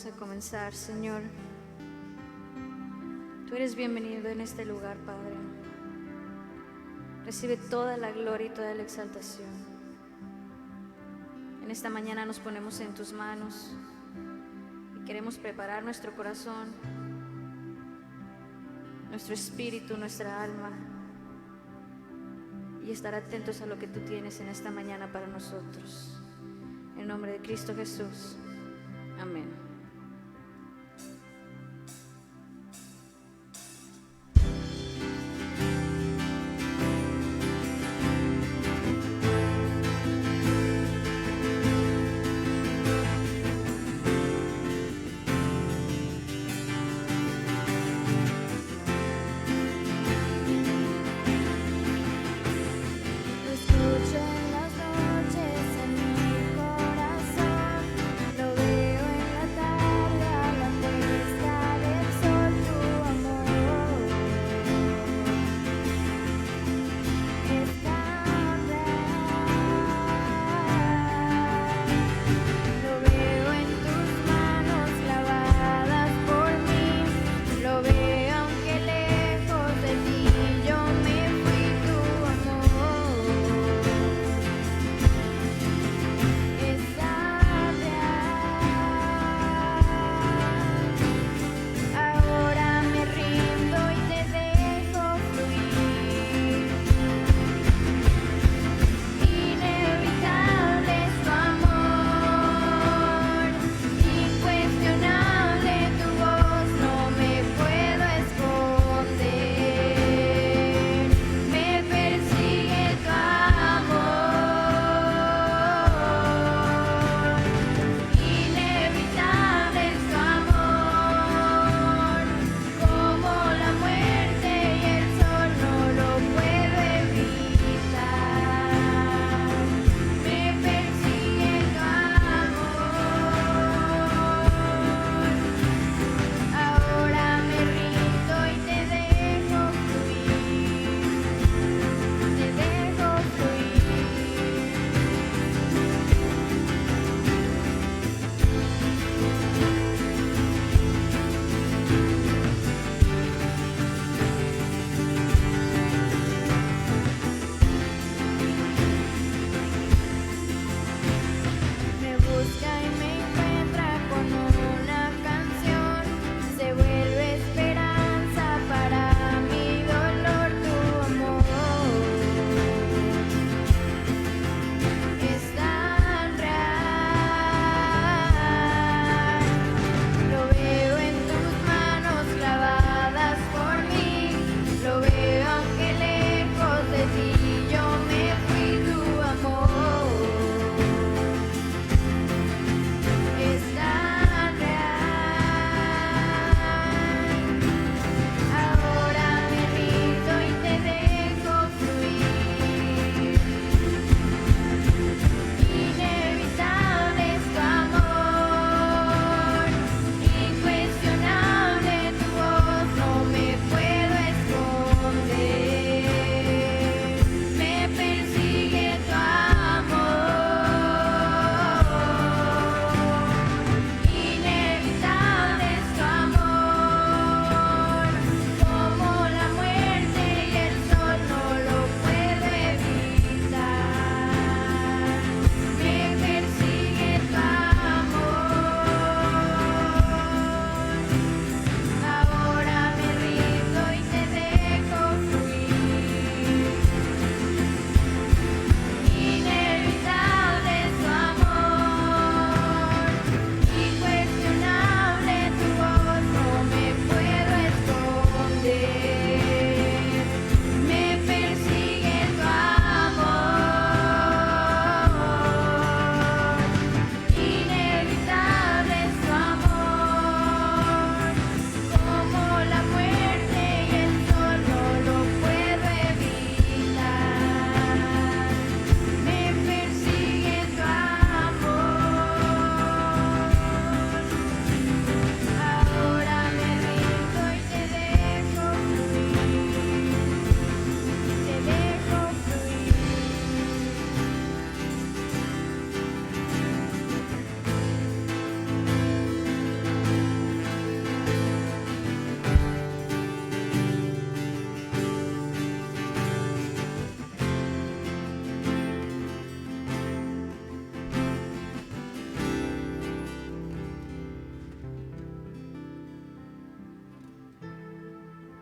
vamos a comenzar, Señor. Tú eres bienvenido en este lugar, Padre. Recibe toda la gloria y toda la exaltación. En esta mañana nos ponemos en tus manos y queremos preparar nuestro corazón, nuestro espíritu, nuestra alma, y estar atentos a lo que tú tienes en esta mañana para nosotros. En nombre de Cristo Jesús. Amén. Lo veo en la tarde.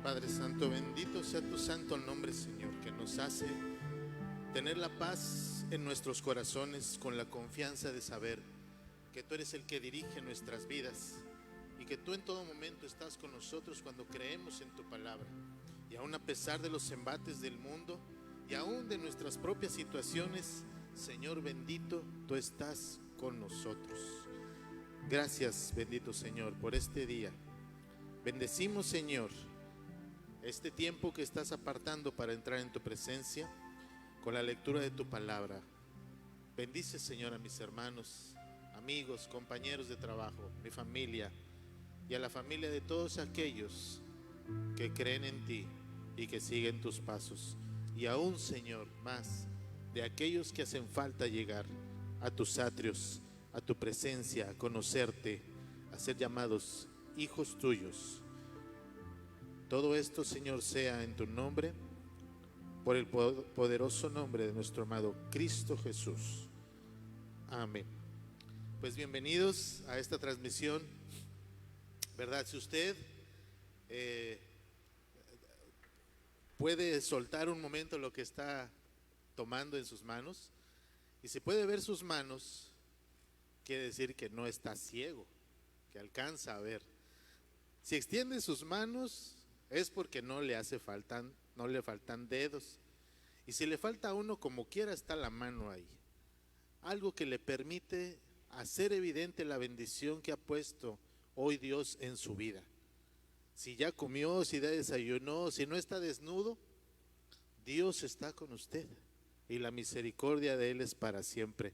Padre Santo, bendito sea tu santo nombre, Señor, que nos hace tener la paz en nuestros corazones con la confianza de saber que tú eres el que dirige nuestras vidas y que tú en todo momento estás con nosotros cuando creemos en tu palabra. Y aún a pesar de los embates del mundo y aún de nuestras propias situaciones, Señor bendito, tú estás con nosotros. Gracias, bendito Señor, por este día. Bendecimos, Señor, este tiempo que estás apartando para entrar en tu presencia con la lectura de tu palabra. Bendice, Señor, a mis hermanos, amigos, compañeros de trabajo, mi familia y a la familia de todos aquellos que creen en ti y que siguen tus pasos. Y aún, Señor, más de aquellos que hacen falta llegar a tus atrios, a tu presencia, a conocerte, a ser llamados hijos tuyos. Todo esto, Señor, sea en tu nombre, por el poderoso nombre de nuestro amado Cristo Jesús. Amén. Pues bienvenidos a esta transmisión, ¿verdad? Si usted puede soltar un momento lo que está tomando en sus manos, y si puede ver sus manos, quiere decir que no está ciego, que alcanza a ver. Si extiende sus manos es porque no le faltan dedos. Y si le falta uno, como quiera está la mano ahí. Algo que le permite hacer evidente la bendición que ha puesto hoy Dios en su vida. Si ya comió, si ya desayunó, si no está desnudo, Dios está con usted y la misericordia de Él es para siempre.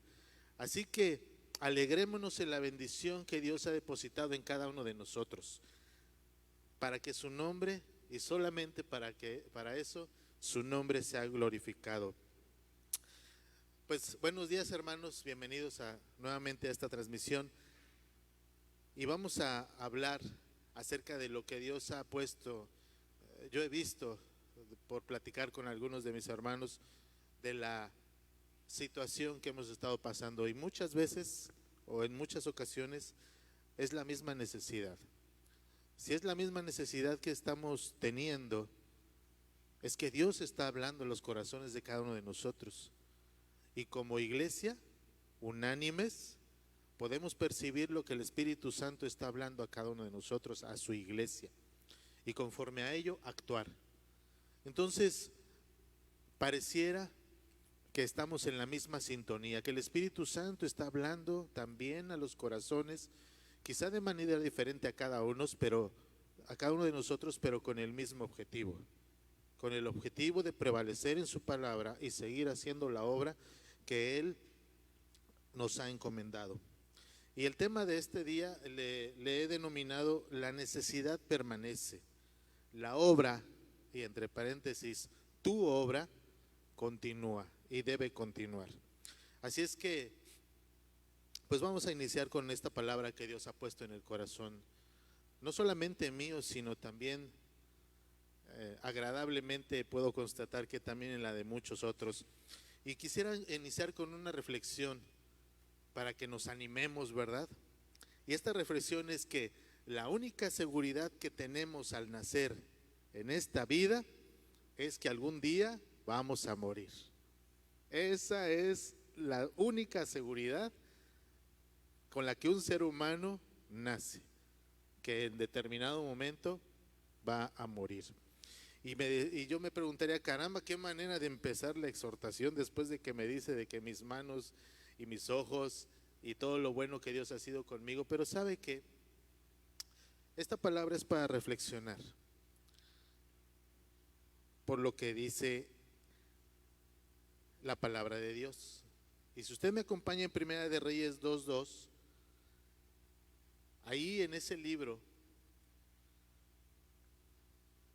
Así que alegrémonos en la bendición que Dios ha depositado en cada uno de nosotros, para que su nombre, y solamente para eso, su nombre sea glorificado. Pues buenos días, hermanos, bienvenidos nuevamente a esta transmisión. Y vamos a hablar acerca de lo que Dios ha puesto. Yo he visto, por platicar con algunos de mis hermanos, de la situación que hemos estado pasando, y muchas veces o en muchas ocasiones es la misma necesidad. Si es la misma necesidad que estamos teniendo, es que Dios está hablando en los corazones de cada uno de nosotros. Y como iglesia, unánimes, podemos percibir lo que el Espíritu Santo está hablando a cada uno de nosotros, a su iglesia, y conforme a ello actuar. Entonces, pareciera que estamos en la misma sintonía, que el Espíritu Santo está hablando también a los corazones, quizá de manera diferente a cada uno de nosotros, pero con el mismo objetivo, con el objetivo de prevalecer en su palabra y seguir haciendo la obra que Él nos ha encomendado. Y el tema de este día le he denominado: la necesidad permanece, la obra, y entre paréntesis, tu obra continúa y debe continuar. Así es que pues vamos a iniciar con esta palabra que Dios ha puesto en el corazón, no solamente mío, sino también agradablemente puedo constatar que también en la de muchos otros. Y quisiera iniciar con una reflexión para que nos animemos, ¿verdad? Y esta reflexión es que la única seguridad que tenemos al nacer en esta vida es que algún día vamos a morir. Esa es la única seguridad con la que un ser humano nace, que en determinado momento va a morir. Y yo me preguntaría, caramba, qué manera de empezar la exhortación después de que me dice de que mis manos y mis ojos y todo lo bueno que Dios ha sido conmigo. Pero ¿sabe qué? Esta palabra es para reflexionar por lo que dice la palabra de Dios. Y si usted me acompaña en Primera de Reyes 2:2, ahí en ese libro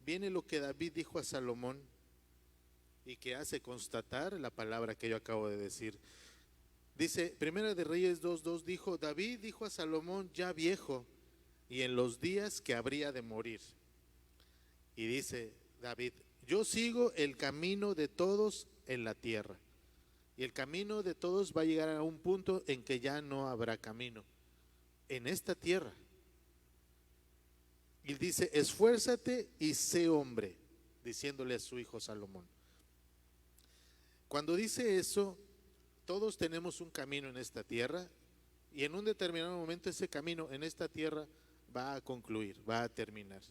viene lo que David dijo a Salomón y que hace constatar la palabra que yo acabo de decir. Dice, Primera de Reyes 2:2, David dijo a Salomón ya viejo y en los días que habría de morir. Y dice David, yo sigo el camino de todos en la tierra. Y el camino de todos va a llegar a un punto en que ya no habrá camino en esta tierra. Y dice, esfuérzate y sé hombre, diciéndole a su hijo Salomón. Cuando dice eso, todos tenemos un camino en esta tierra y en un determinado momento ese camino en esta tierra va a concluir, va a terminar.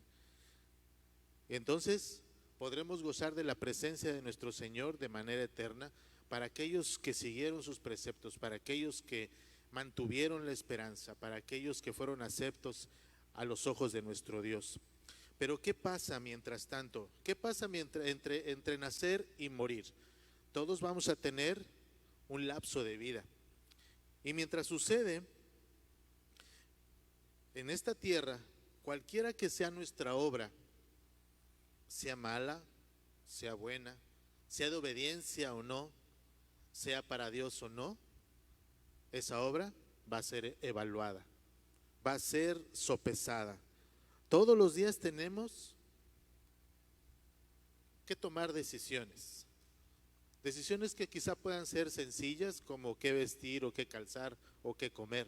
Entonces podremos gozar de la presencia de nuestro Señor de manera eterna para aquellos que siguieron sus preceptos, para aquellos que mantuvieron la esperanza, para aquellos que fueron aceptos a los ojos de nuestro Dios. Pero ¿qué pasa mientras tanto? ¿Qué pasa entre nacer y morir? Todos vamos a tener un lapso de vida. Y mientras sucede en esta tierra, cualquiera que sea nuestra obra, sea mala, sea buena, sea de obediencia o no, sea para Dios o no, esa obra va a ser evaluada, va a ser sopesada. Todos los días tenemos que tomar decisiones. Decisiones que quizá puedan ser sencillas, como qué vestir o qué calzar o qué comer,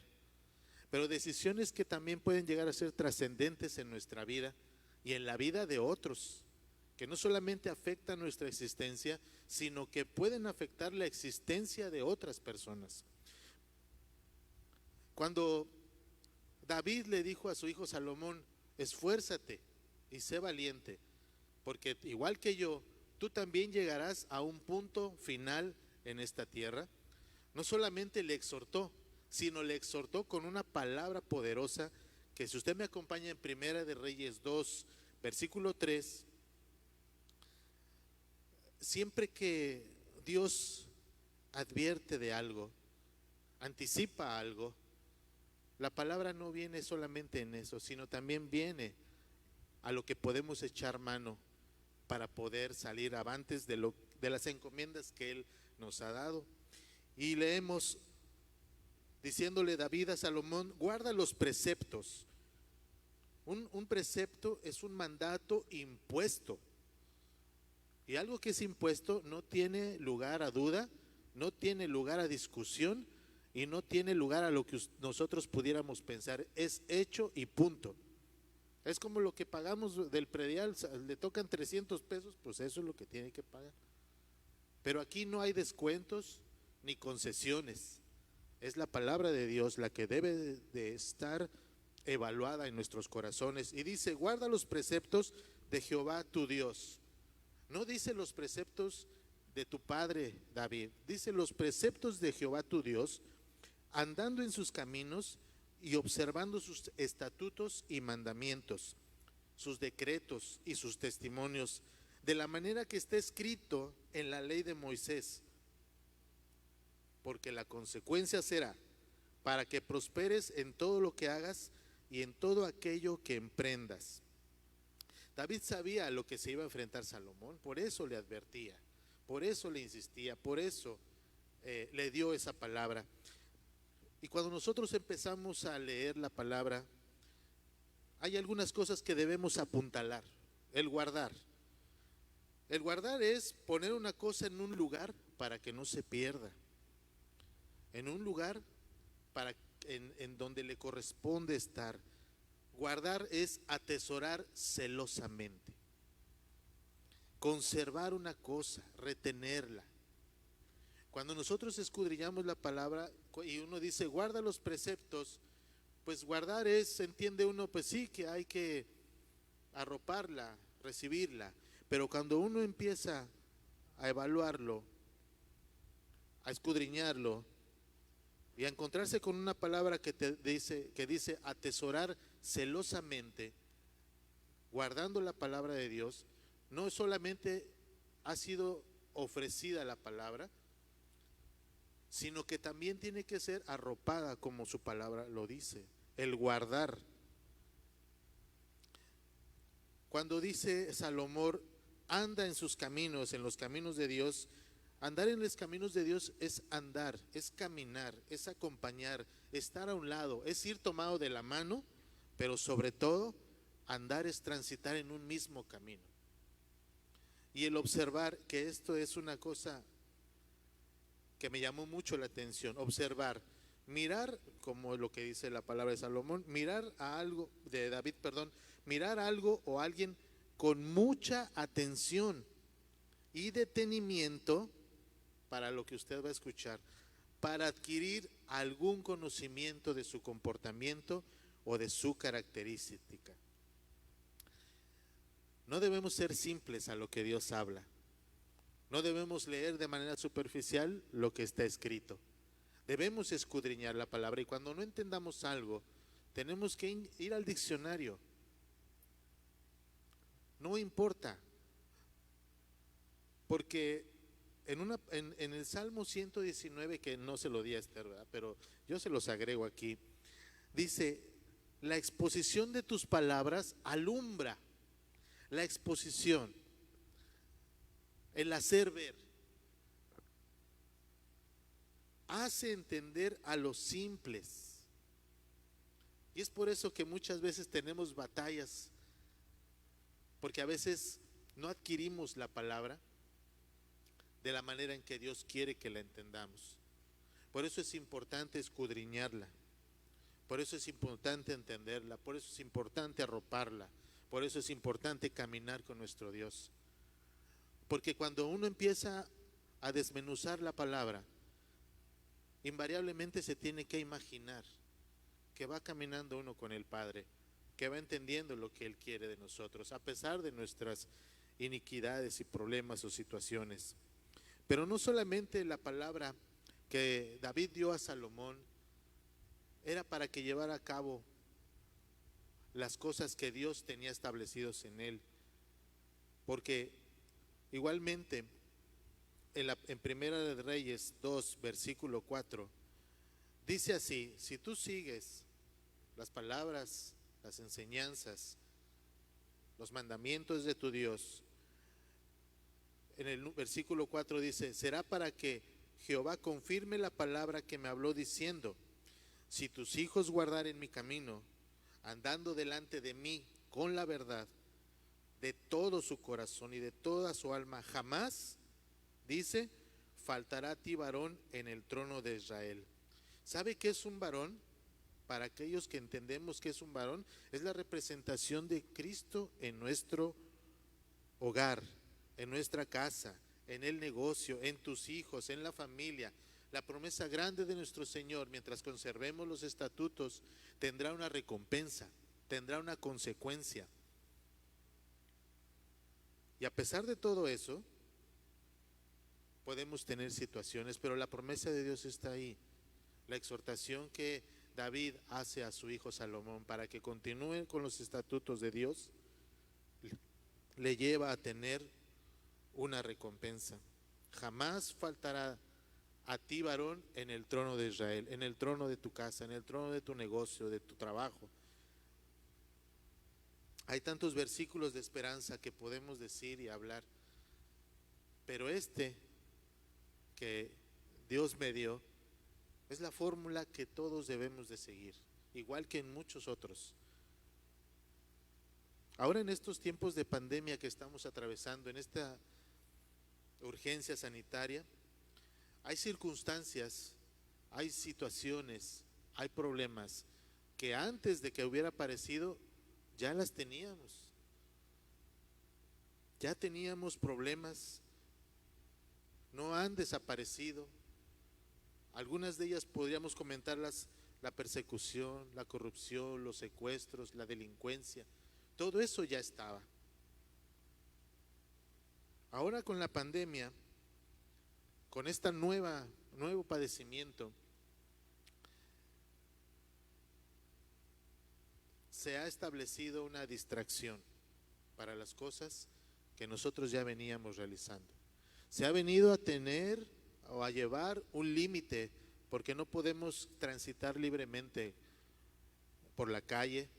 pero decisiones que también pueden llegar a ser trascendentes en nuestra vida y en la vida de otros, que no solamente afectan nuestra existencia, sino que pueden afectar la existencia de otras personas. Cuando David le dijo a su hijo Salomón, esfuérzate y sé valiente, porque igual que yo, tú también llegarás a un punto final en esta tierra. No solamente le exhortó, sino le exhortó con una palabra poderosa que, si usted me acompaña en Primera de Reyes 2, versículo 3, siempre que Dios advierte de algo, anticipa algo, la palabra no viene solamente en eso, sino también viene a lo que podemos echar mano para poder salir avantes de las encomiendas que Él nos ha dado. Y leemos diciéndole David a Salomón, guarda los preceptos. Un precepto es un mandato impuesto. Y algo que es impuesto no tiene lugar a duda, no tiene lugar a discusión y no tiene lugar a lo que nosotros pudiéramos pensar. Es hecho y punto. Es como lo que pagamos del predial, le tocan 300 pesos, pues eso es lo que tiene que pagar. Pero aquí no hay descuentos ni concesiones. Es la palabra de Dios la que debe de estar evaluada en nuestros corazones. Y dice, guarda los preceptos de Jehová tu Dios. No dice los preceptos de tu padre David, dice los preceptos de Jehová tu Dios, andando en sus caminos y observando sus estatutos y mandamientos, sus decretos y sus testimonios, de la manera que está escrito en la ley de Moisés, porque la consecuencia será para que prosperes en todo lo que hagas y en todo aquello que emprendas. David sabía a lo que se iba a enfrentar Salomón, por eso le advertía, por eso le insistía, por eso le dio esa palabra. Y cuando nosotros empezamos a leer la palabra, hay algunas cosas que debemos apuntalar. El guardar. El guardar es poner una cosa en un lugar para que no se pierda. En un lugar en donde le corresponde estar. Guardar es atesorar celosamente. Conservar una cosa, retenerla. Cuando nosotros escudriñamos la palabra y uno dice guarda los preceptos, pues guardar es, entiende uno, pues sí que hay que arroparla, recibirla, pero cuando uno empieza a evaluarlo, a escudriñarlo y a encontrarse con una palabra que dice atesorar celosamente, guardando la palabra de Dios, no solamente ha sido ofrecida la palabra, sino que también tiene que ser arropada como su palabra lo dice, el guardar. Cuando dice Salomón, anda en sus caminos, en los caminos de Dios, andar en los caminos de Dios es andar, es caminar, es acompañar, estar a un lado, es ir tomado de la mano, pero sobre todo, andar es transitar en un mismo camino. Y el observar, que esto es una cosa que me llamó mucho la atención, observar, mirar, como lo que dice la palabra de Salomón, mirar a algo, de David, perdón, mirar algo o alguien con mucha atención y detenimiento para lo que usted va a escuchar, para adquirir algún conocimiento de su comportamiento o de su característica. No debemos ser simples a lo que Dios habla. No debemos leer de manera superficial lo que está escrito. Debemos escudriñar la palabra, y cuando no entendamos algo, tenemos que ir al diccionario. No importa, porque en el Salmo 119, que no se lo di a Esther, ¿verdad?, pero yo se los agrego aquí, dice: la exposición de tus palabras alumbra. La exposición, el hacer ver, hace entender a los simples. Y es por eso que muchas veces tenemos batallas, porque a veces no adquirimos la palabra de la manera en que Dios quiere que la entendamos. Por eso es importante escudriñarla, por eso es importante entenderla, por eso es importante arroparla, por eso es importante caminar con nuestro Dios. Porque cuando uno empieza a desmenuzar la palabra, invariablemente se tiene que imaginar que va caminando uno con el Padre, que va entendiendo lo que Él quiere de nosotros, a pesar de nuestras iniquidades y problemas o situaciones. Pero no solamente la palabra que David dio a Salomón era para que llevara a cabo las cosas que Dios tenía establecidos en él, porque igualmente en Primera de Reyes 2, versículo 4, dice así: si tú sigues las palabras, las enseñanzas, los mandamientos de tu Dios, en el versículo 4 dice: será para que Jehová confirme la palabra que me habló diciendo: si tus hijos guardaren mi camino, andando delante de mí con la verdad de todo su corazón y de toda su alma, jamás, dice, faltará a ti varón en el trono de Israel. ¿Sabe qué es un varón? Para aquellos que entendemos qué es un varón, es la representación de Cristo en nuestro hogar, en nuestra casa, en el negocio, en tus hijos, en la familia. La promesa grande de nuestro Señor, mientras conservemos los estatutos, tendrá una recompensa, tendrá una consecuencia. Y a pesar de todo eso, podemos tener situaciones, pero la promesa de Dios está ahí. La exhortación que David hace a su hijo Salomón para que continúe con los estatutos de Dios, le lleva a tener una recompensa. Jamás faltará a ti varón en el trono de Israel, en el trono de tu casa, en el trono de tu negocio, de tu trabajo. Hay tantos versículos de esperanza que podemos decir y hablar, pero este que Dios me dio es la fórmula que todos debemos de seguir, igual que en muchos otros. Ahora, en estos tiempos de pandemia que estamos atravesando, en esta urgencia sanitaria, hay circunstancias, hay situaciones, hay problemas que antes de que hubiera aparecido ya las teníamos. Ya teníamos problemas, no han desaparecido. Algunas de ellas podríamos comentarlas: la persecución, la corrupción, los secuestros, la delincuencia. Todo eso ya estaba. Ahora con la pandemia, con esta nuevo padecimiento, se ha establecido una distracción para las cosas que nosotros ya veníamos realizando. Se ha venido a tener o a llevar un límite, porque no podemos transitar libremente por la calle,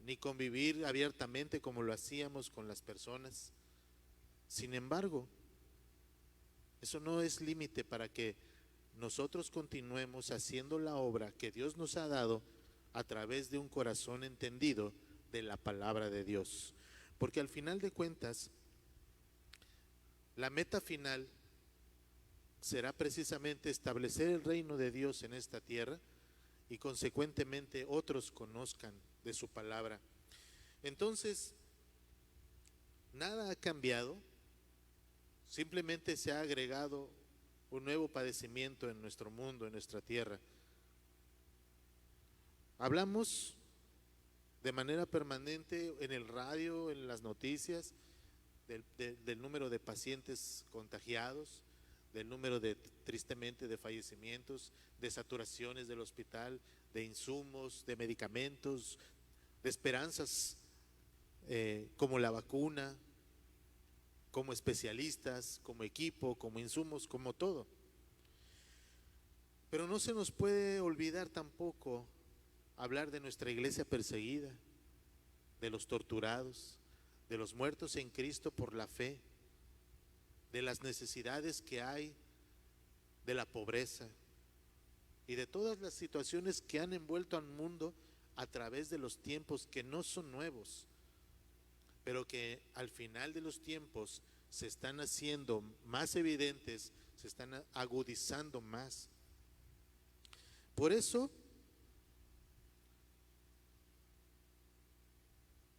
ni convivir abiertamente como lo hacíamos con las personas. Sin embargo, eso no es límite para que nosotros continuemos haciendo la obra que Dios nos ha dado a través de un corazón entendido de la palabra de Dios. Porque al final de cuentas, la meta final será precisamente establecer el reino de Dios en esta tierra y consecuentemente otros conozcan de su palabra. Entonces, nada ha cambiado, simplemente se ha agregado un nuevo padecimiento en nuestro mundo, en nuestra tierra. Hablamos de manera permanente en el radio, en las noticias, del número de pacientes contagiados, del número tristemente, de fallecimientos, de saturaciones del hospital, de insumos, de medicamentos, de esperanzas como la vacuna, como especialistas, como equipo, como insumos, como todo. Pero no se nos puede olvidar tampoco hablar de nuestra iglesia perseguida, de los torturados, de los muertos en Cristo por la fe, de las necesidades que hay, de la pobreza y de todas las situaciones que han envuelto al mundo a través de los tiempos, que no son nuevos, pero que al final de los tiempos se están haciendo más evidentes, se están agudizando más. Por eso,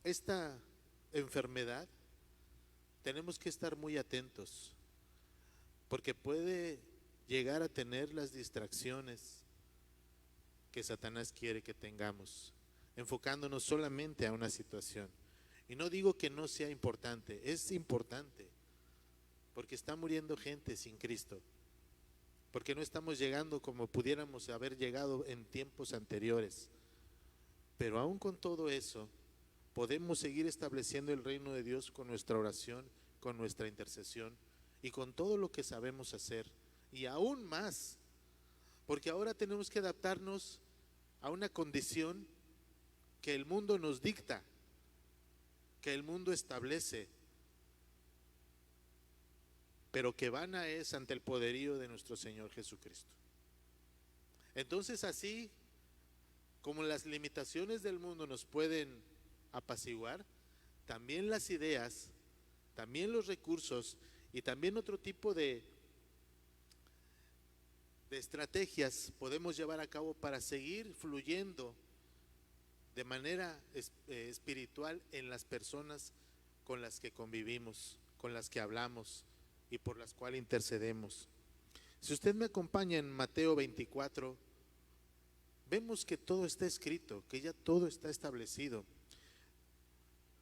esta enfermedad tenemos que estar muy atentos, porque puede llegar a tener las distracciones que Satanás quiere que tengamos, enfocándonos solamente a una situación. Y no digo que no sea importante, es importante, porque está muriendo gente sin Cristo, porque no estamos llegando como pudiéramos haber llegado en tiempos anteriores. Pero aún con todo eso, podemos seguir estableciendo el reino de Dios con nuestra oración, con nuestra intercesión y con todo lo que sabemos hacer, y aún más, porque ahora tenemos que adaptarnos a una condición que el mundo nos dicta, que el mundo establece, pero que vana es ante el poderío de nuestro Señor Jesucristo. Entonces, así como las limitaciones del mundo nos pueden apaciguar, también las ideas, también los recursos y también otro tipo de estrategias podemos llevar a cabo para seguir fluyendo de manera espiritual en las personas con las que convivimos, con las que hablamos y por las cuales intercedemos. Si usted me acompaña en Mateo 24, vemos que todo está escrito, que ya todo está establecido.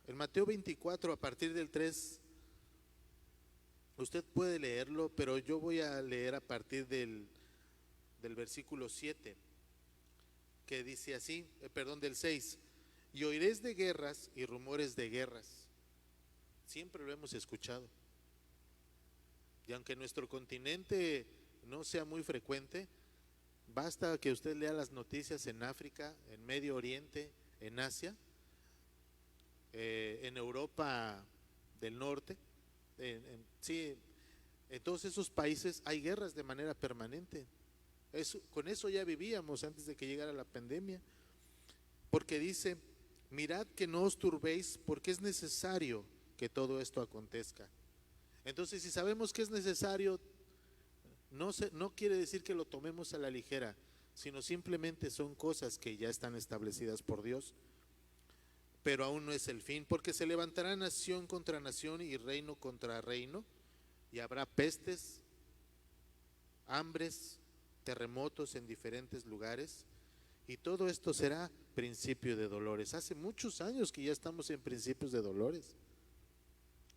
En Mateo 24, a partir del 3, usted puede leerlo, pero yo voy a leer a partir del versículo 7, que dice así, del 6: y oiréis de guerras y rumores de guerras. Siempre lo hemos escuchado. Y aunque nuestro continente no sea muy frecuente, basta que usted lea las noticias en África, en Medio Oriente, en Asia, en Europa del Norte, en todos esos países hay guerras de manera permanente. Con eso ya vivíamos antes de que llegara la pandemia, porque dice: mirad que no os turbéis, porque es necesario que todo esto acontezca. Entonces, si sabemos que es necesario, no quiere decir que lo tomemos a la ligera, sino simplemente son cosas que ya están establecidas por Dios. Pero aún no es el fin, porque se levantará nación contra nación y reino contra reino, y habrá pestes, hambres, terremotos en diferentes lugares, y todo esto será principio de dolores. Hace muchos años que ya estamos en principios de dolores.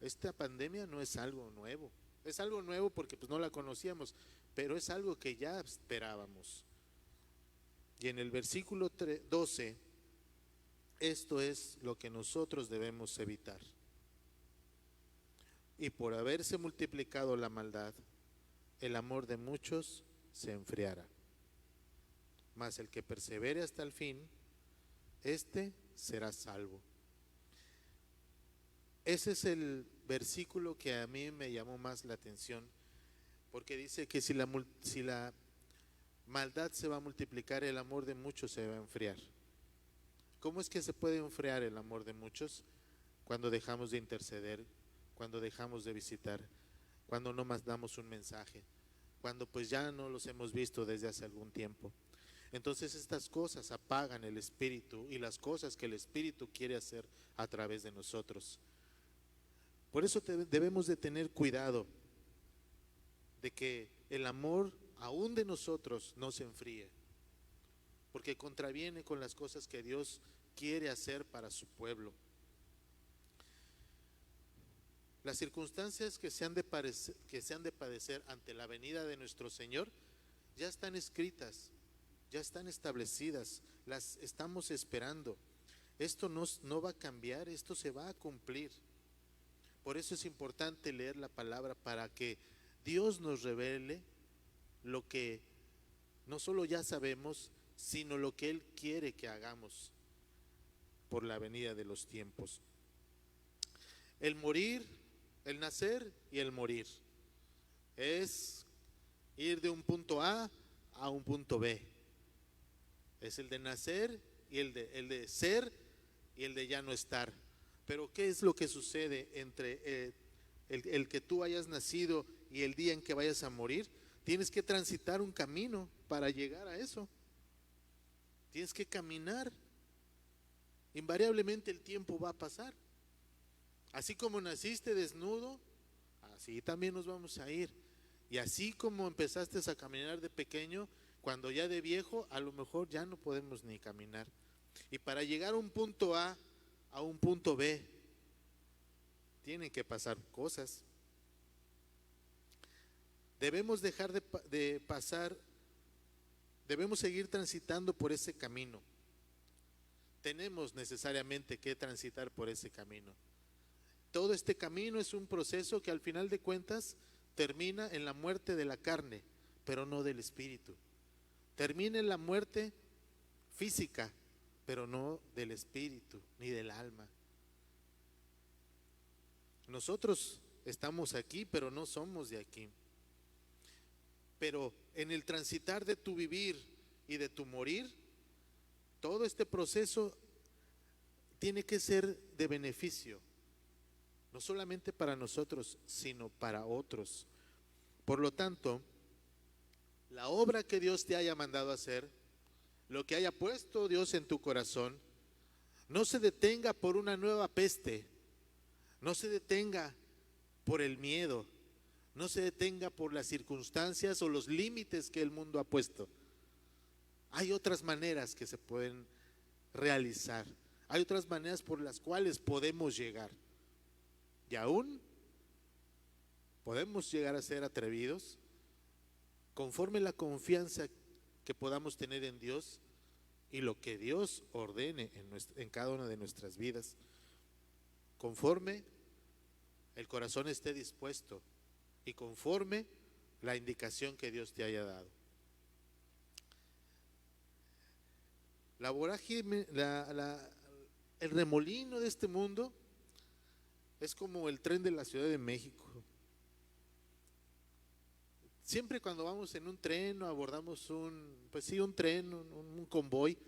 Esta pandemia no es algo nuevo, es algo nuevo porque pues no la conocíamos, pero es algo que ya esperábamos. Y en el versículo 12, esto es lo que nosotros debemos evitar. Y por haberse multiplicado la maldad, el amor de muchos se enfriará. Mas el que persevere hasta el fin, este será salvo. Ese es el versículo que a mí me llamó más la atención, porque dice que si la maldad se va a multiplicar, el amor de muchos se va a enfriar. ¿Cómo es que se puede enfriar el amor de muchos? Cuando dejamos de interceder, cuando dejamos de visitar, cuando no mandamos un mensaje, cuando pues ya no los hemos visto desde hace algún tiempo. entonces estas cosas apagan el Espíritu y las cosas que el Espíritu quiere hacer a través de nosotros. Por eso debemos de tener cuidado de que el amor aún de nosotros no se enfríe, porque contraviene con las cosas que Dios quiere hacer para su pueblo. Las circunstancias que se han de padecer ante la venida de nuestro Señor ya están escritas, ya están establecidas, las estamos esperando. Esto no va a cambiar, esto se va a cumplir. Por eso es importante leer la palabra, para que Dios nos revele lo que no solo ya sabemos, sino lo que Él quiere que hagamos por la venida de los tiempos. El morir, el nacer y el morir es ir de un punto A a un punto B. Es el de nacer y el de ser y el de ya no estar. Pero ¿qué es lo que sucede entre el que tú hayas nacido y el día en que vayas a morir? Tienes que transitar un camino para llegar a eso. Tienes que caminar. Invariablemente el tiempo va a pasar. Así como naciste desnudo, así también nos vamos a ir. Y así como empezaste a caminar de pequeño, cuando ya de viejo, a lo mejor ya no podemos ni caminar. Y para llegar a un punto A un punto B, tienen que pasar cosas. Debemos dejar de pasar, debemos seguir transitando por ese camino. Tenemos necesariamente que transitar por ese camino. Todo este camino es un proceso que al final de cuentas termina en la muerte de la carne, pero no del espíritu. Termina en la muerte física, pero no del espíritu ni del alma. Nosotros estamos aquí, pero no somos de aquí. Pero en el transitar de tu vivir y de tu morir, todo este proceso tiene que ser de beneficio, no solamente para nosotros, sino para otros. Por lo tanto, la obra que Dios te haya mandado a hacer, lo que haya puesto Dios en tu corazón, no se detenga por una nueva peste, no se detenga por el miedo, no se detenga por las circunstancias o los límites que el mundo ha puesto. Hay otras maneras que se pueden realizar, hay otras maneras por las cuales podemos llegar. Y aún podemos llegar a ser atrevidos conforme la confianza que podamos tener en Dios y lo que Dios ordene en cada una de nuestras vidas, conforme el corazón esté dispuesto y conforme la indicación que Dios te haya dado. La vorágine, el remolino de este mundo es como el tren de la Ciudad de México. Siempre cuando vamos en un tren o abordamos un tren, un convoy,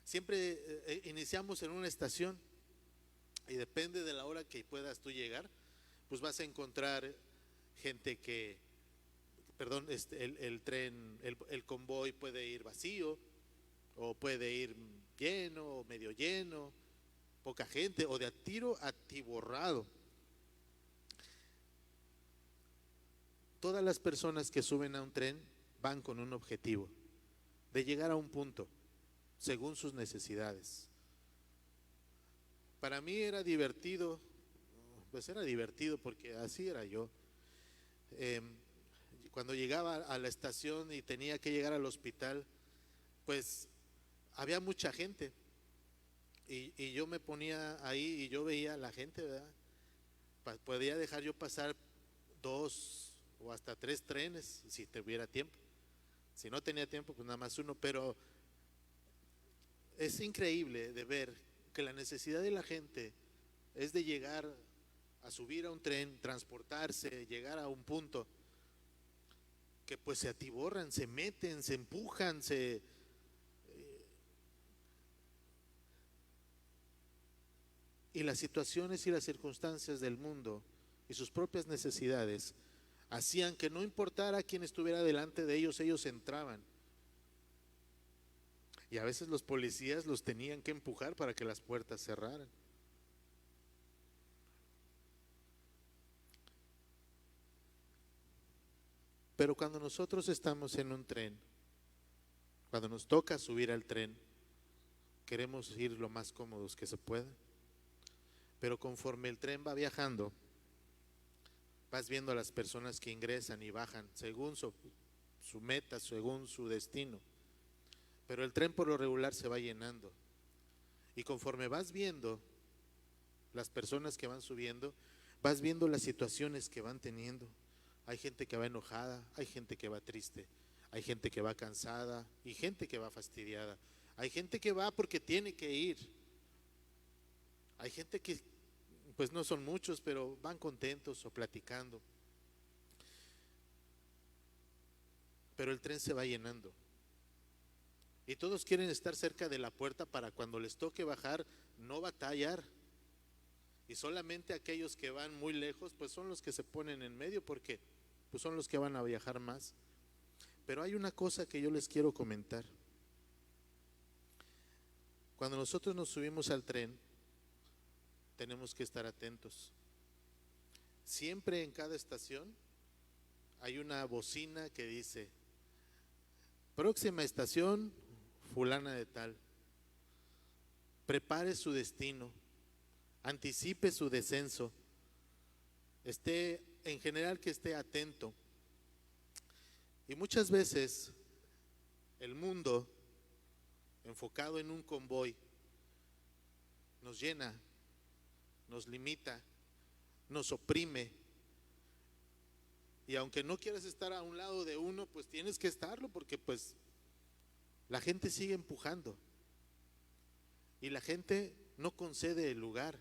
siempre iniciamos en una estación y depende de la hora que puedas tú llegar, pues vas a encontrar gente el convoy puede ir vacío o puede ir lleno o medio lleno, poca gente o de a tiro atiborrado. Todas las personas que suben a un tren van con un objetivo, de llegar a un punto, según sus necesidades. Para mí era divertido, porque así era yo. Cuando llegaba a la estación y tenía que llegar al hospital, pues había mucha gente. Y yo me ponía ahí y yo veía a la gente, ¿verdad? Podía dejar yo pasar 2 o hasta 3 trenes si tuviera tiempo. Si no tenía tiempo, pues nada más uno. Pero es increíble de ver que la necesidad de la gente es de llegar a subir a un tren, transportarse, llegar a un punto, que pues se atiborran, se meten, se empujan, y las situaciones y las circunstancias del mundo y sus propias necesidades hacían que no importara quién estuviera delante de ellos, ellos entraban. Y a veces los policías los tenían que empujar para que las puertas cerraran. Pero cuando nosotros estamos en un tren, cuando nos toca subir al tren, queremos ir lo más cómodos que se pueda. Pero conforme el tren va viajando, vas viendo a las personas que ingresan y bajan según su meta, según su destino. Pero el tren por lo regular se va llenando. Y conforme vas viendo las personas que van subiendo, vas viendo las situaciones que van teniendo. Hay gente que va enojada, hay gente que va triste, hay gente que va cansada y gente que va fastidiada. Hay gente que va porque tiene que ir. Hay gente que, pues no son muchos, pero van contentos o platicando. Pero el tren se va llenando. Y todos quieren estar cerca de la puerta para cuando les toque bajar no batallar. Y solamente aquellos que van muy lejos pues son los que se ponen en medio porque pues son los que van a viajar más. Pero hay una cosa que yo les quiero comentar. Cuando nosotros nos subimos al tren tenemos que estar atentos. Siempre en cada estación hay una bocina que dice: próxima estación fulana de tal, prepare su destino, anticipe su descenso, esté, en general que esté atento. Y muchas veces el mundo, enfocado en un convoy, nos llena, nos limita, nos oprime. Y aunque no quieras estar a un lado de uno, pues tienes que estarlo porque pues la gente sigue empujando. Y la gente no concede el lugar.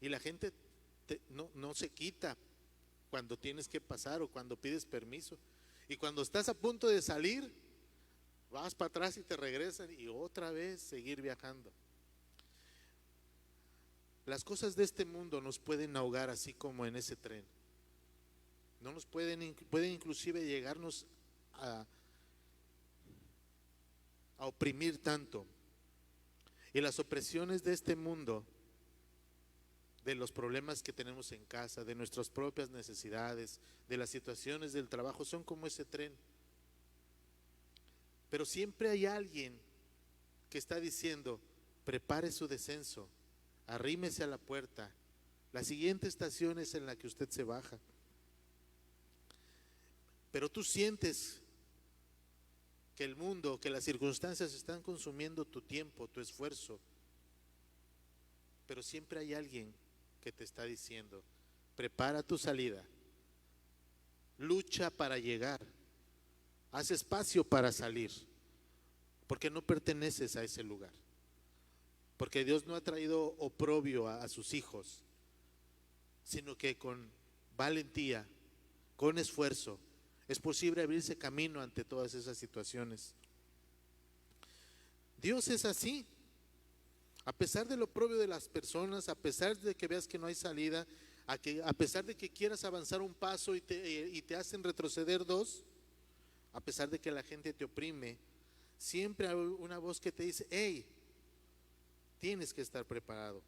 Y la gente no se quita cuando tienes que pasar o cuando pides permiso. Y cuando estás a punto de salir, vas para atrás y te regresan y otra vez seguir viajando. Las cosas de este mundo nos pueden ahogar así como en ese tren. No nos pueden inclusive llegarnos a oprimir tanto. Y las opresiones de este mundo, de los problemas que tenemos en casa, de nuestras propias necesidades, de las situaciones del trabajo, son como ese tren. Pero siempre hay alguien que está diciendo: prepare su descenso, arrímese a la puerta, la siguiente estación es en la que usted se baja. Pero tú sientes que el mundo, que las circunstancias están consumiendo tu tiempo, tu esfuerzo. Pero siempre hay alguien que te está diciendo: prepara tu salida, lucha para llegar, haz espacio para salir, porque no perteneces a ese lugar. Porque Dios no ha traído oprobio a sus hijos, sino que con valentía, con esfuerzo, es posible abrirse camino ante todas esas situaciones. Dios es así. A pesar del oprobio de las personas, a pesar de que veas que no hay salida, a pesar de que quieras avanzar un paso y te hacen retroceder dos, a pesar de que la gente te oprime, siempre hay una voz que te dice: hey, tienes que estar preparado.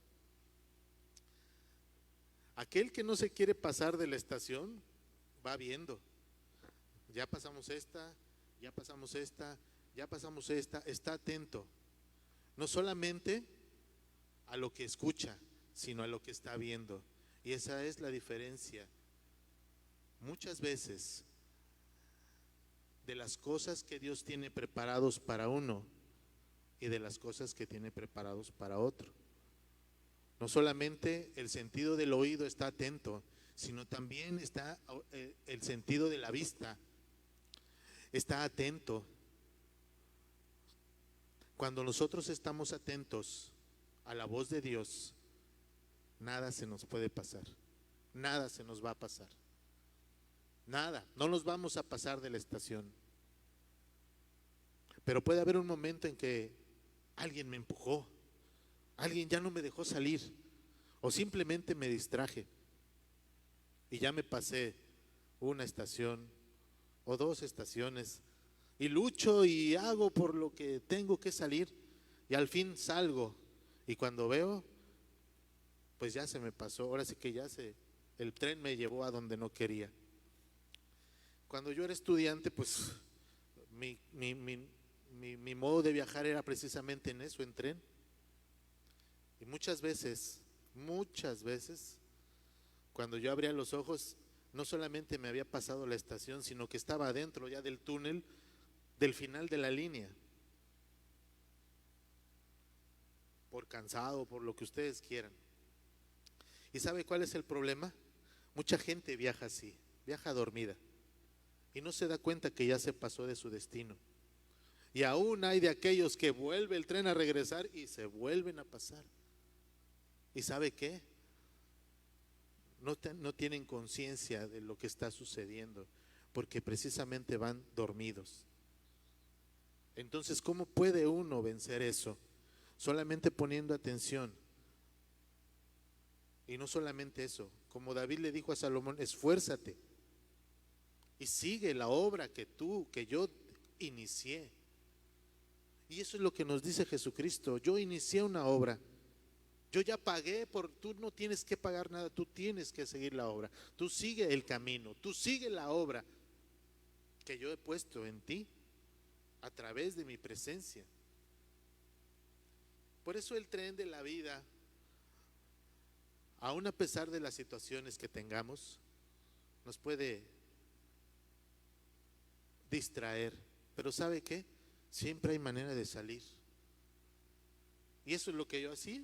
Aquel que no se quiere pasar de la estación va viendo: ya pasamos esta, ya pasamos esta, ya pasamos esta. Está atento, no solamente a lo que escucha, sino a lo que está viendo. Y esa es la diferencia muchas veces de las cosas que Dios tiene preparados para uno y de las cosas que tiene preparados para otro. No solamente el sentido del oído está atento, sino también está el sentido de la vista. Está atento. Cuando nosotros estamos atentos a la voz de Dios, nada se nos puede pasar, nada se nos va a pasar, nada, no nos vamos a pasar de la estación. Pero puede haber un momento en que alguien me empujó, alguien ya no me dejó salir, o simplemente me distraje y ya me pasé una estación o dos estaciones, y lucho y hago por lo que tengo que salir y al fin salgo y cuando veo, pues ya se me pasó, ahora sí que el tren me llevó a donde no quería. Cuando yo era estudiante, pues mi modo de viajar era precisamente en eso, en tren. Y muchas veces, cuando yo abría los ojos, no solamente me había pasado la estación, sino que estaba adentro ya del túnel, del final de la línea. Por cansado, por lo que ustedes quieran. ¿Y sabe cuál es el problema? Mucha gente viaja así, viaja dormida y no se da cuenta que ya se pasó de su destino. Y aún hay de aquellos que vuelve el tren a regresar y se vuelven a pasar. ¿Y sabe qué? No tienen conciencia de lo que está sucediendo porque precisamente van dormidos. Entonces, ¿cómo puede uno vencer eso? Solamente poniendo atención. Y no solamente eso, como David le dijo a Salomón, esfuérzate y sigue la obra que yo inicié. Y eso es lo que nos dice Jesucristo. Yo inicié una obra, yo ya pagué, tú no tienes que pagar nada, tú tienes que seguir la obra. Tú sigue el camino, tú sigue la obra que yo he puesto en ti a través de mi presencia. Por eso el tren de la vida, aún a pesar de las situaciones que tengamos, nos puede distraer. Pero ¿sabe qué? Siempre hay manera de salir. Y eso es lo que yo hacía.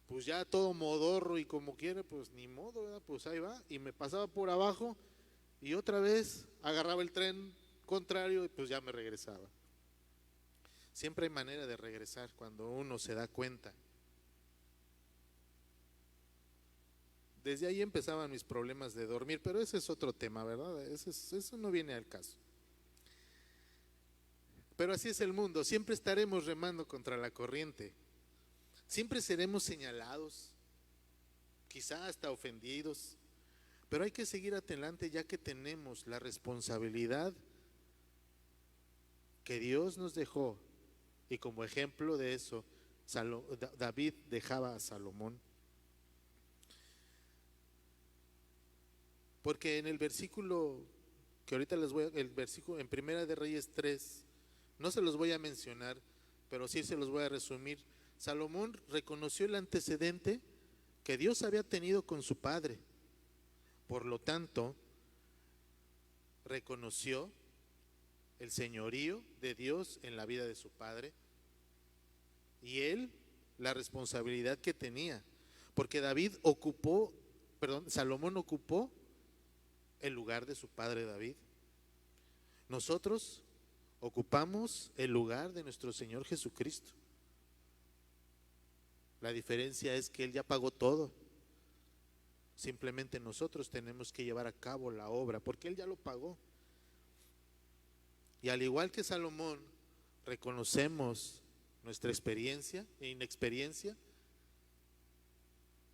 Pues ya todo modorro y como quiera, pues ni modo, ¿verdad? Pues ahí va. Y me pasaba por abajo y otra vez agarraba el tren contrario y pues ya me regresaba. Siempre hay manera de regresar cuando uno se da cuenta. Desde ahí empezaban mis problemas de dormir, pero ese es otro tema, ¿verdad? Eso no viene al caso. Pero así es el mundo, siempre estaremos remando contra la corriente. Siempre seremos señalados, quizá hasta ofendidos, pero hay que seguir adelante ya que tenemos la responsabilidad que Dios nos dejó. Y como ejemplo de eso, David dejaba a Salomón. Porque en el versículo que ahorita el versículo en Primera de Reyes 3, no se los voy a mencionar, pero sí se los voy a resumir. Salomón reconoció el antecedente que Dios había tenido con su padre. Por lo tanto, reconoció el señorío de Dios en la vida de su padre y él la responsabilidad que tenía, porque Salomón ocupó el lugar de su padre David. Nosotros ocupamos el lugar de nuestro Señor Jesucristo. La diferencia es que Él ya pagó todo. Simplemente nosotros tenemos que llevar a cabo la obra, porque Él ya lo pagó. Y al igual que Salomón, reconocemos nuestra experiencia e inexperiencia,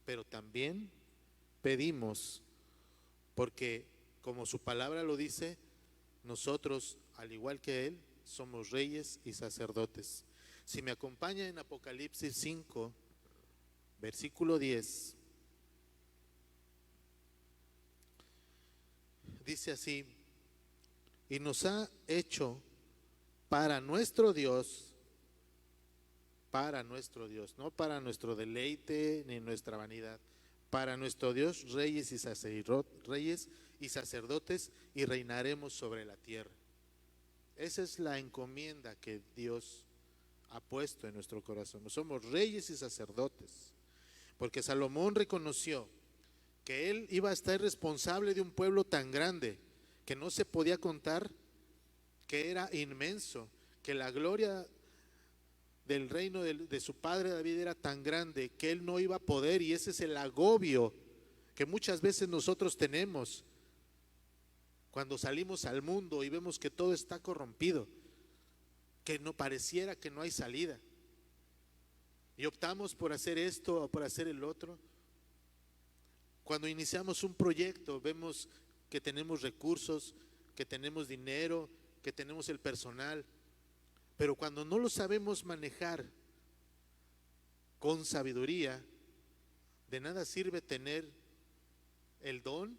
pero también pedimos, porque como su palabra lo dice, nosotros, al igual que Él, somos reyes y sacerdotes. Si me acompaña en Apocalipsis 5, versículo 10, dice así: y nos ha hecho para nuestro Dios, no para nuestro deleite ni nuestra vanidad, para nuestro Dios reyes y sacerdotes, y reinaremos sobre la tierra. Esa es la encomienda que Dios ha puesto en nuestro corazón. Somos reyes y sacerdotes, porque Salomón reconoció que él iba a estar responsable de un pueblo tan grande que no se podía contar, que era inmenso, que la gloria del reino de su padre David era tan grande que él no iba a poder. Y ese es el agobio que muchas veces nosotros tenemos cuando salimos al mundo y vemos que todo está corrompido, que no pareciera que no hay salida, y optamos por hacer esto o por hacer el otro. Cuando iniciamos un proyecto, vemos que tenemos recursos, que tenemos dinero, que tenemos el personal, pero cuando no lo sabemos manejar con sabiduría, de nada sirve tener el don,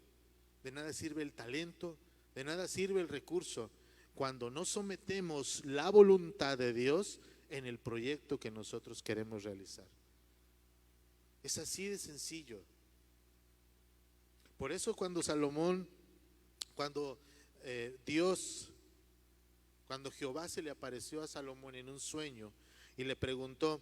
de nada sirve el talento, de nada sirve el recurso, cuando no sometemos la voluntad de Dios en el proyecto que nosotros queremos realizar. Es así de sencillo. Por eso cuando Jehová se le apareció a Salomón en un sueño y le preguntó,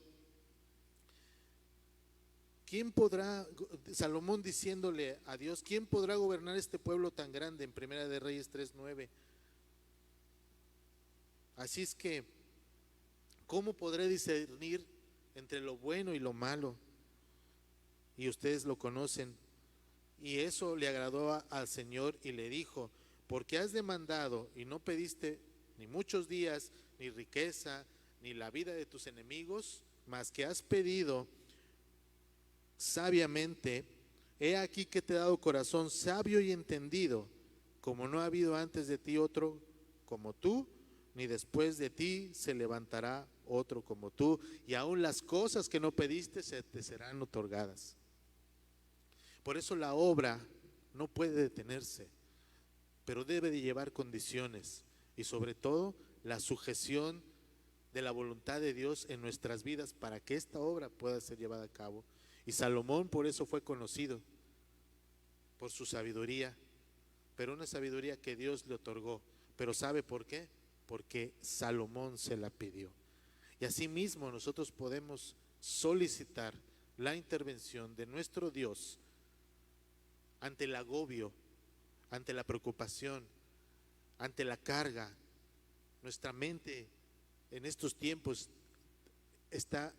Salomón diciéndole a Dios, ¿quién podrá gobernar este pueblo tan grande? En Primera de Reyes 3:9. Así es que, ¿cómo podré discernir entre lo bueno y lo malo? Y ustedes lo conocen. Y eso le agradó al Señor y le dijo, porque has demandado y no pediste ni muchos días, ni riqueza, ni la vida de tus enemigos, mas que has pedido sabiamente, he aquí que te he dado corazón sabio y entendido, como no ha habido antes de ti otro como tú, ni después de ti se levantará otro como tú, y aún las cosas que no pediste se te serán otorgadas. Por eso la obra no puede detenerse, pero debe de llevar condiciones y sobre todo la sujeción de la voluntad de Dios en nuestras vidas para que esta obra pueda ser llevada a cabo. Y Salomón por eso fue conocido, por su sabiduría, pero una sabiduría que Dios le otorgó. Pero ¿sabe por qué? Porque Salomón se la pidió. Y asimismo nosotros podemos solicitar la intervención de nuestro Dios ante el agobio, ante la preocupación, ante la carga. Nuestra mente en estos tiempos está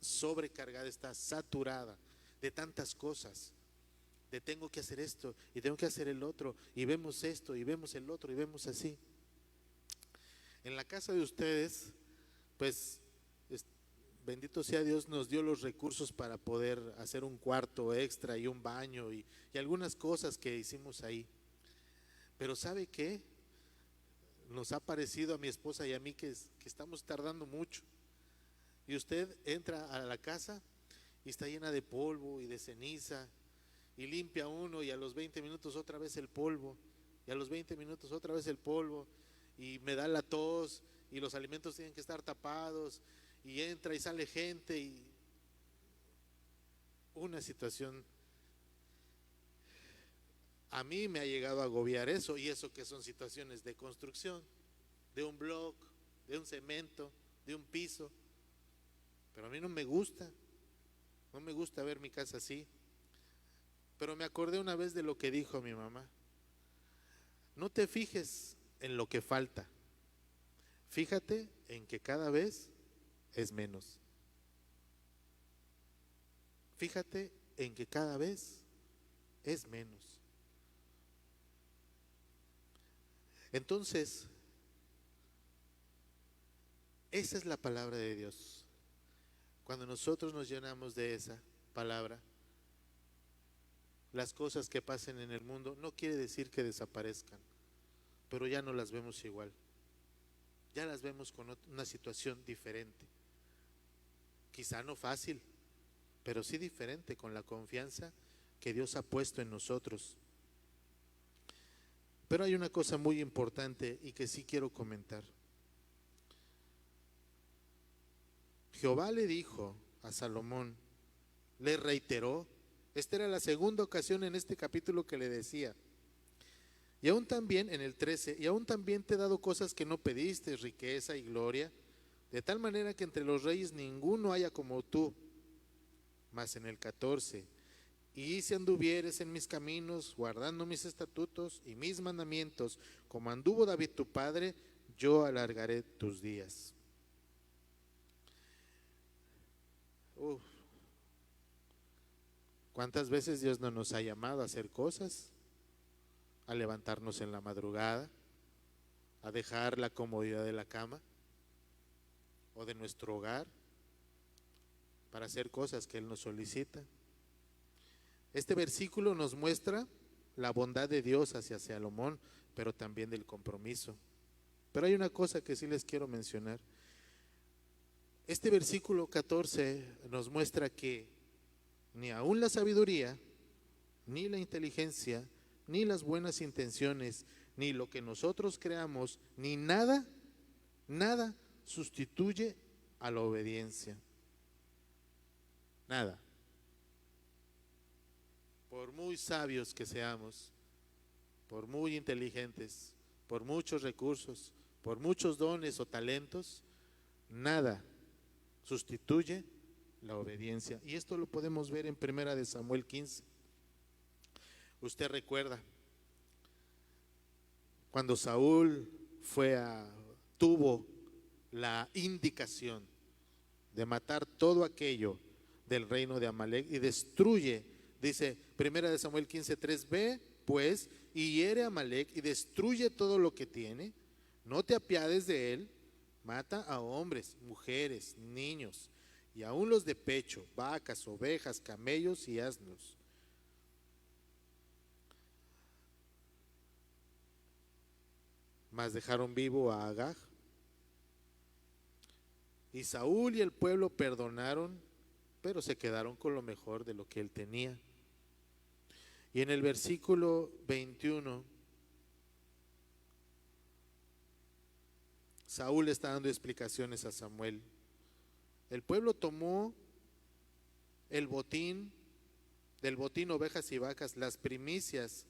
sobrecargada, está saturada de tantas cosas, de tengo que hacer esto y tengo que hacer el otro, y vemos esto y vemos el otro y vemos así. En la casa de ustedes, pues bendito sea Dios, nos dio los recursos para poder hacer un cuarto extra y un baño y algunas cosas que hicimos ahí. Pero ¿sabe qué? Nos ha parecido a mi esposa y a mí que estamos tardando mucho. Y usted entra a la casa y está llena de polvo y de ceniza, y limpia uno y a los 20 minutos otra vez el polvo, y a los 20 minutos otra vez el polvo, y me da la tos y los alimentos tienen que estar tapados, y entra y sale gente, y una situación. A mí me ha llegado a agobiar eso, y eso que son situaciones de construcción, de un block, de un cemento, de un piso. Pero a mí no me gusta ver mi casa así. Pero me acordé una vez de lo que dijo mi mamá: no te fijes en lo que falta, fíjate en que cada vez es menos. Fíjate en que cada vez es menos. Entonces, esa es la palabra de Dios. Cuando nosotros nos llenamos de esa palabra, las cosas que pasen en el mundo no quiere decir que desaparezcan, pero ya no las vemos igual. Ya las vemos con una situación diferente. Quizá no fácil, pero sí diferente, con la confianza que Dios ha puesto en nosotros. Pero hay una cosa muy importante y que sí quiero comentar. Jehová le dijo a Salomón, le reiteró, esta era la segunda ocasión en este capítulo que le decía, y aún también en el 13, y aún también te he dado cosas que no pediste, riqueza y gloria, de tal manera que entre los reyes ninguno haya como tú. Mas en el 14, y si anduvieres en mis caminos, guardando mis estatutos y mis mandamientos, como anduvo David tu padre, yo alargaré tus días. ¿Cuántas veces Dios no nos ha llamado a hacer cosas? A levantarnos en la madrugada, a dejar la comodidad de la cama o de nuestro hogar para hacer cosas que Él nos solicita. Este versículo nos muestra la bondad de Dios hacia Salomón, pero también del compromiso. Pero hay una cosa que sí les quiero mencionar. Este versículo 14 nos muestra que ni aún la sabiduría, ni la inteligencia, ni las buenas intenciones, ni lo que nosotros creamos, ni nada, nada sustituye a la obediencia. Nada. Por muy sabios que seamos, por muy inteligentes, por muchos recursos, por muchos dones o talentos, nada sustituye la obediencia. Y esto lo podemos ver en 1 de Samuel 15. Usted recuerda cuando Saúl tuvo la indicación de matar todo aquello del reino de Amalec y destruye, dice 1 de Samuel 15:3, ve pues y hiere a Amalec y destruye todo lo que tiene, no te apiades de él, mata a hombres, mujeres, niños y aún los de pecho, vacas, ovejas, camellos y asnos. Mas dejaron vivo a Agag. Y Saúl y el pueblo perdonaron, pero se quedaron con lo mejor de lo que él tenía. Y en el versículo 21, Saúl está dando explicaciones a Samuel. El pueblo tomó del botín ovejas y vacas, las primicias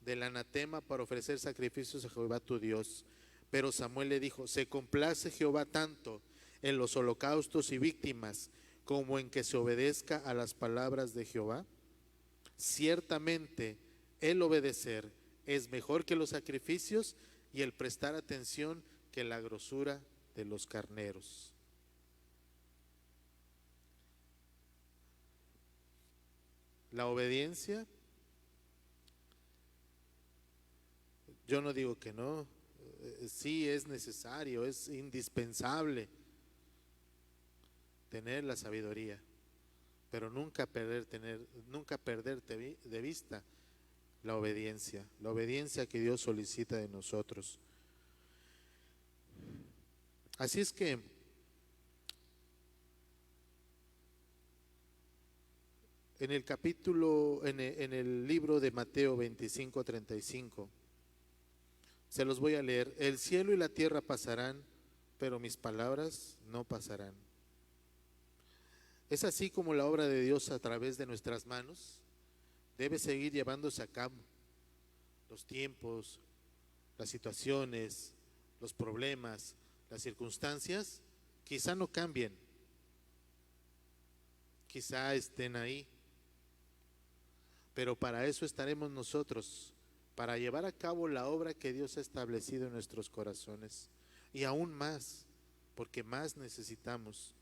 del anatema para ofrecer sacrificios a Jehová tu Dios. Pero Samuel le dijo, ¿se complace Jehová tanto en los holocaustos y víctimas como en que se obedezca a las palabras de Jehová? Ciertamente el obedecer es mejor que los sacrificios y el prestar atención que la grosura de los carneros. La obediencia, yo no digo que no, sí es necesario, es indispensable tener la sabiduría, pero nunca perder de vista la obediencia que Dios solicita de nosotros. Así es que en el libro de Mateo 25:35, se los voy a leer. El cielo y la tierra pasarán, pero mis palabras no pasarán. Es así como la obra de Dios a través de nuestras manos debe seguir llevándose a cabo. Los tiempos, las situaciones, los problemas, las circunstancias, quizá no cambien, quizá estén ahí, pero para eso estaremos nosotros, para llevar a cabo la obra que Dios ha establecido en nuestros corazones, y aún más, porque más necesitamos.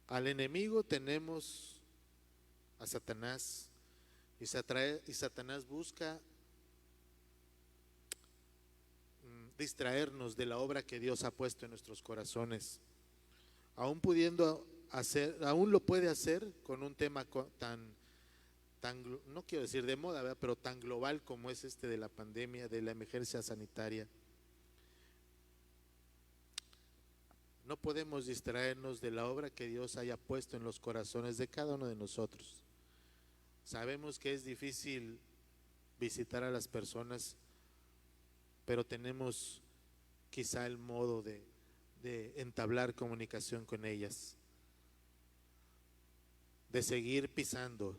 Al enemigo tenemos a Satanás, y Satanás busca distraernos de la obra que Dios ha puesto en nuestros corazones. Aún lo puede hacer con un tema tan, no quiero decir de moda, ¿verdad?, pero tan global como es de la pandemia, de la emergencia sanitaria. No podemos distraernos de la obra que Dios haya puesto en los corazones de cada uno de nosotros. Sabemos que es difícil visitar a las personas, pero tenemos quizá el modo de entablar comunicación con ellas, de seguir pisando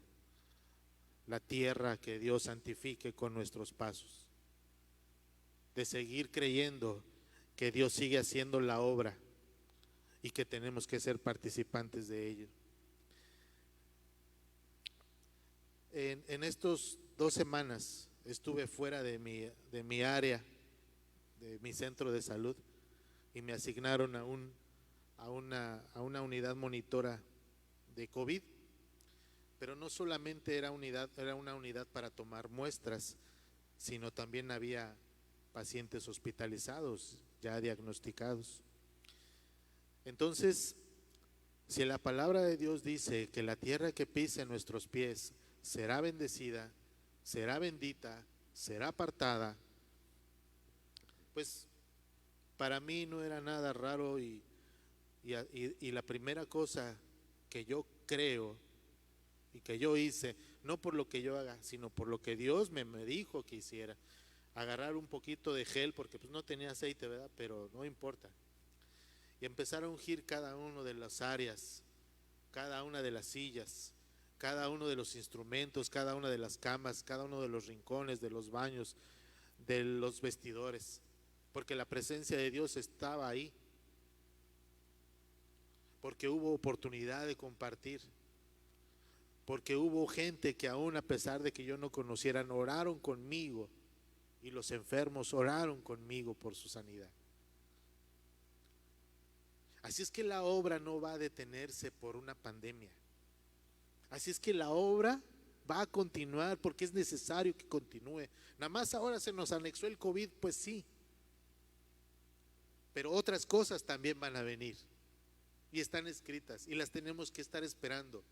la tierra que Dios santifique con nuestros pasos, de seguir creyendo que Dios sigue haciendo la obra y que tenemos que ser participantes de ello. En estos 2 semanas estuve fuera de mi área, de mi centro de salud, y me asignaron a una unidad monitora de COVID, pero no solamente era una unidad para tomar muestras, sino también había pacientes hospitalizados, ya diagnosticados. Entonces, si la palabra de Dios dice que la tierra que pise nuestros pies será bendecida, será bendita, será apartada. Pues para mí no era nada raro y la primera cosa que yo creo y que yo hice, no por lo que yo haga, sino por lo que Dios me dijo que hiciera, agarrar un poquito de gel, porque pues no tenía aceite, ¿verdad? Pero no importa. Y empezar a ungir cada una de las áreas, cada una de las sillas, cada uno de los instrumentos, cada una de las camas, cada uno de los rincones, de los baños, de los vestidores, porque la presencia de Dios estaba ahí, porque hubo oportunidad de compartir, porque hubo gente que aún a pesar de que yo no conocieran, oraron conmigo, y los enfermos oraron conmigo por su sanidad. Así es que la obra no va a detenerse por una pandemia. Así es que la obra va a continuar porque es necesario que continúe. Nada más ahora se nos anexó el COVID, pues sí, pero otras cosas también van a venir y están escritas y las tenemos que estar esperando,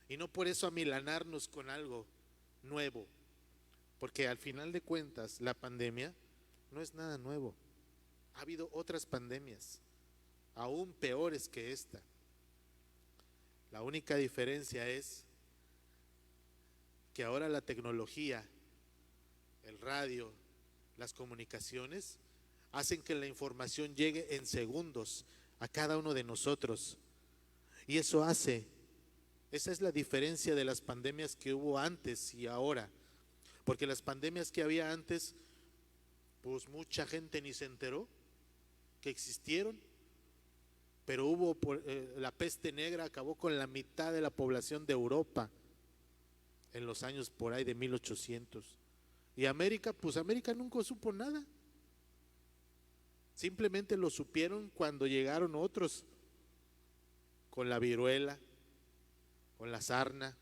y no por eso amilanarnos con algo nuevo, porque al final de cuentas la pandemia no es nada nuevo. Ha habido otras pandemias aún peores que esta. La única diferencia es que ahora la tecnología, el radio, las comunicaciones hacen que la información llegue en segundos a cada uno de nosotros. Y esa es la diferencia de las pandemias que hubo antes y ahora. Porque las pandemias que había antes, pues mucha gente ni se enteró que existieron. Pero la peste negra acabó con la mitad de la población de Europa en los años por ahí de 1800. Y América, pues América nunca supo nada. Simplemente lo supieron cuando llegaron otros con la viruela, con la sarna.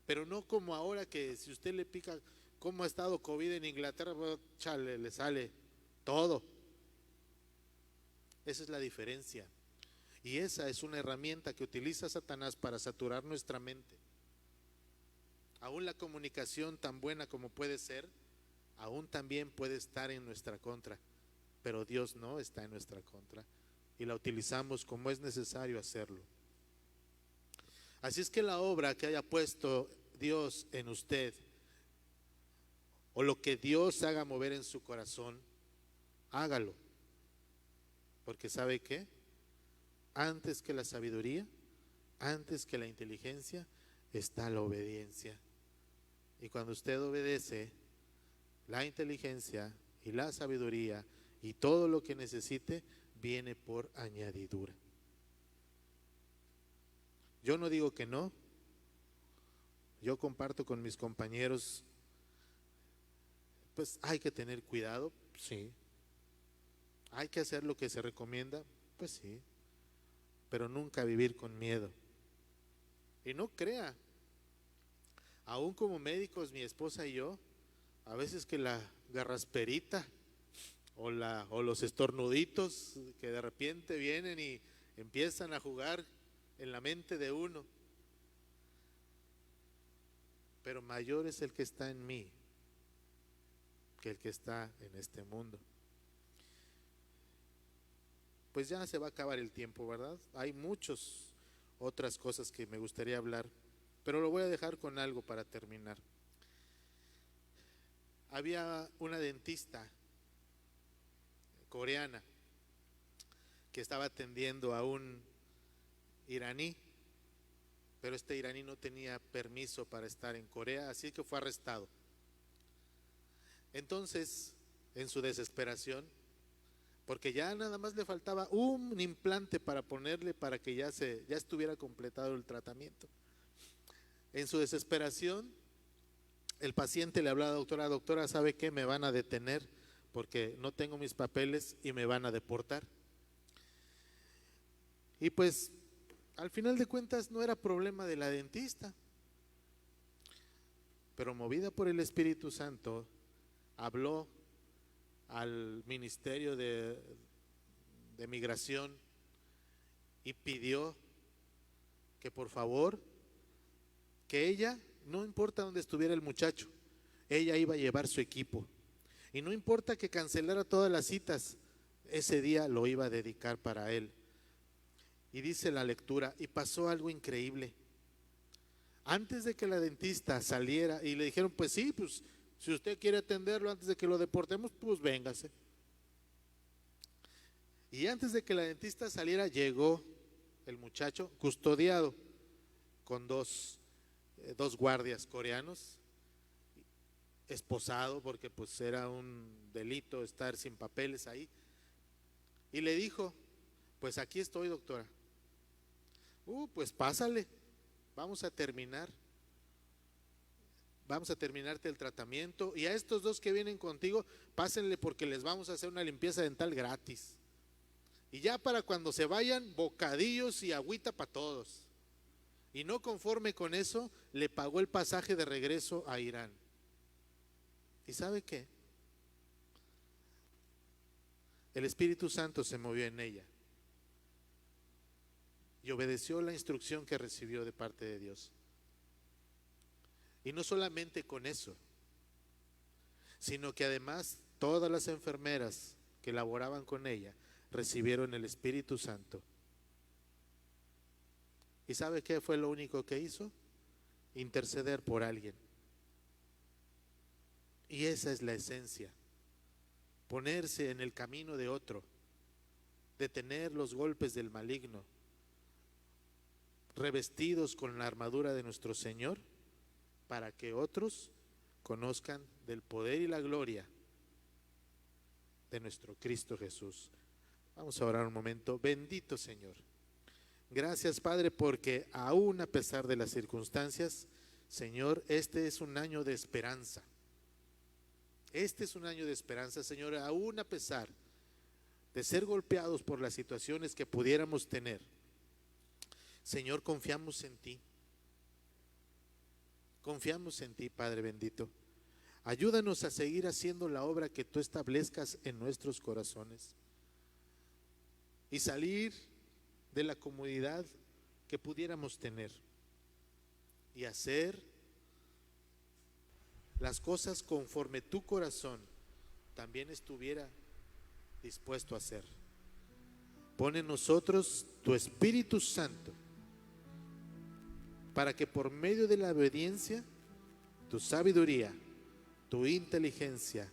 Pero no como ahora que si usted le pica cómo ha estado COVID en Inglaterra, pues, chale, le sale todo. Esa es la diferencia. Y esa es una herramienta que utiliza Satanás para saturar nuestra mente. Aún la comunicación, tan buena como puede ser, aún también puede estar en nuestra contra, pero Dios no está en nuestra contra y la utilizamos como es necesario hacerlo. Así es que la obra que haya puesto Dios en usted, o lo que Dios haga mover en su corazón, hágalo, porque ¿sabe qué? Antes que la sabiduría, antes que la inteligencia, está la obediencia. Y cuando usted obedece, la inteligencia y la sabiduría y todo lo que necesite viene por añadidura. Yo no digo que no. Yo comparto con mis compañeros, pues hay que tener cuidado, sí. Hay que hacer lo que se recomienda, pues sí. Pero nunca vivir con miedo. Y no crea, aún como médicos, mi esposa y yo, a veces que la garrasperita o los estornuditos que de repente vienen y empiezan a jugar en la mente de uno. Pero mayor es el que está en mí que el que está en este mundo. Pues ya se va a acabar el tiempo, ¿verdad? Hay muchas otras cosas que me gustaría hablar, pero lo voy a dejar con algo para terminar. Había una dentista coreana que estaba atendiendo a un iraní, pero este iraní no tenía permiso para estar en Corea, así que fue arrestado. Entonces, en su desesperación, porque ya nada más le faltaba un implante para ponerle para que ya estuviera completado el tratamiento. En su desesperación, el paciente le habló a la doctora: doctora, ¿sabe qué? Me van a detener porque no tengo mis papeles y me van a deportar. Y pues, al final de cuentas no era problema de la dentista, pero movida por el Espíritu Santo, habló al Ministerio de Migración y pidió que por favor, que ella no importa dónde estuviera el muchacho, ella iba a llevar su equipo. Y no importa que cancelara todas las citas, ese día lo iba a dedicar para él. Y dice la lectura, y pasó algo increíble. Antes de que la dentista saliera, y le dijeron, pues sí, pues si usted quiere atenderlo antes de que lo deportemos, pues véngase. Y antes de que la dentista saliera, llegó el muchacho custodiado con dos guardias coreanos, esposado, porque pues era un delito estar sin papeles ahí. Y le dijo, pues aquí estoy, doctora. Pues pásale, vamos a terminarte el tratamiento, y a estos dos que vienen contigo, pásenle porque les vamos a hacer una limpieza dental gratis. Y ya para cuando se vayan, bocadillos y agüita para todos. Y no conforme con eso, le pagó el pasaje de regreso a Irán. ¿Y sabe qué? El Espíritu Santo se movió en ella y obedeció la instrucción que recibió de parte de Dios. Y no solamente con eso, sino que además todas las enfermeras que laboraban con ella recibieron el Espíritu Santo. ¿Y sabe qué fue lo único que hizo? Interceder por alguien. Y esa es la esencia, ponerse en el camino de otro, detener los golpes del maligno, revestidos con la armadura de nuestro Señor, para que otros conozcan del poder y la gloria de nuestro Cristo Jesús. Vamos a orar un momento. Bendito Señor, gracias Padre, porque aún a pesar de las circunstancias, Señor, este es un año de esperanza. Este es un año de esperanza, Señor, aún a pesar de ser golpeados por las situaciones que pudiéramos tener. Señor, confiamos en ti. Confiamos en ti, Padre bendito. Ayúdanos a seguir haciendo la obra que tú establezcas en nuestros corazones y salir de la comodidad que pudiéramos tener y hacer las cosas conforme tu corazón también estuviera dispuesto a hacer. Pon en nosotros tu Espíritu Santo para que por medio de la obediencia, tu sabiduría, tu inteligencia